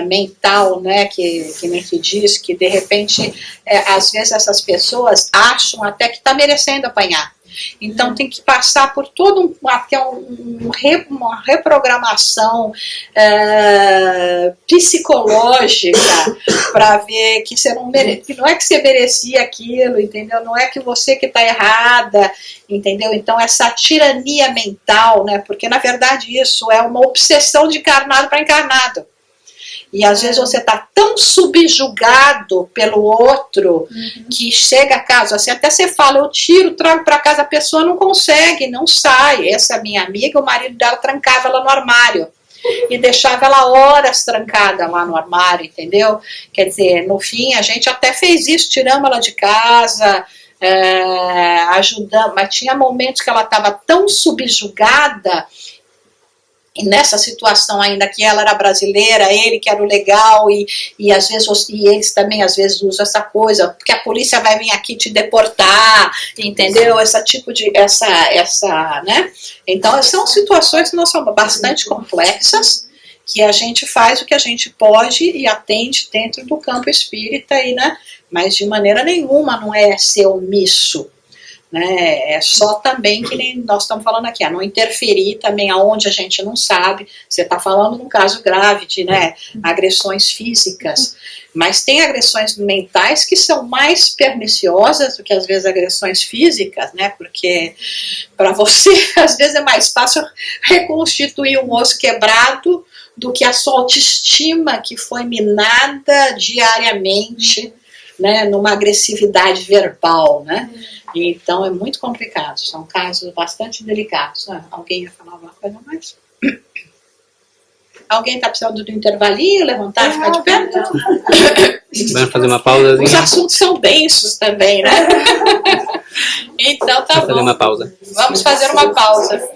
mental, né, que nem se diz, que de repente, às vezes essas pessoas acham até que está merecendo apanhar. Então tem que passar por todo uma reprogramação psicológica para ver que você não merece, que não é que você merecia aquilo, entendeu? Não é que você que está errada, entendeu? Então essa tirania mental, né? Porque na verdade isso é uma obsessão de encarnado para encarnado. E às vezes você está tão subjugado pelo outro que chega a casa, assim, até você fala, eu tiro, trago para casa, a pessoa não consegue, não sai. Essa minha amiga, o marido dela trancava ela no armário e deixava ela horas trancada lá no armário, entendeu? Quer dizer, no fim a gente até fez isso, tiramos ela de casa, ajudamos, mas tinha momentos que ela estava tão subjugada. E nessa situação ainda que ela era brasileira, ele que era o legal, e às vezes e eles também às vezes usam essa coisa, porque a polícia vai vir aqui te deportar, entendeu? Né? Então são situações que não são bastante complexas, que a gente faz o que a gente pode e atende dentro do campo espírita, né? Mas de maneira nenhuma não é ser omisso. Né, é só também que nem nós estamos falando aqui, não interferir também aonde a gente não sabe. Você está falando num caso grave de agressões físicas, mas tem agressões mentais que são mais perniciosas do que às vezes agressões físicas, né? Porque para você às vezes é mais fácil reconstituir um osso quebrado do que a sua autoestima que foi minada diariamente, né, numa agressividade verbal, né? Então é muito complicado, são casos bastante delicados. Alguém ia falar alguma coisa mais? Alguém está precisando do intervalinho, levantar e ficar de pé? Vamos fazer uma pausazinha. Os assuntos são densos também, né? Então tá bom. Vamos fazer uma pausa. Vamos fazer uma pausa.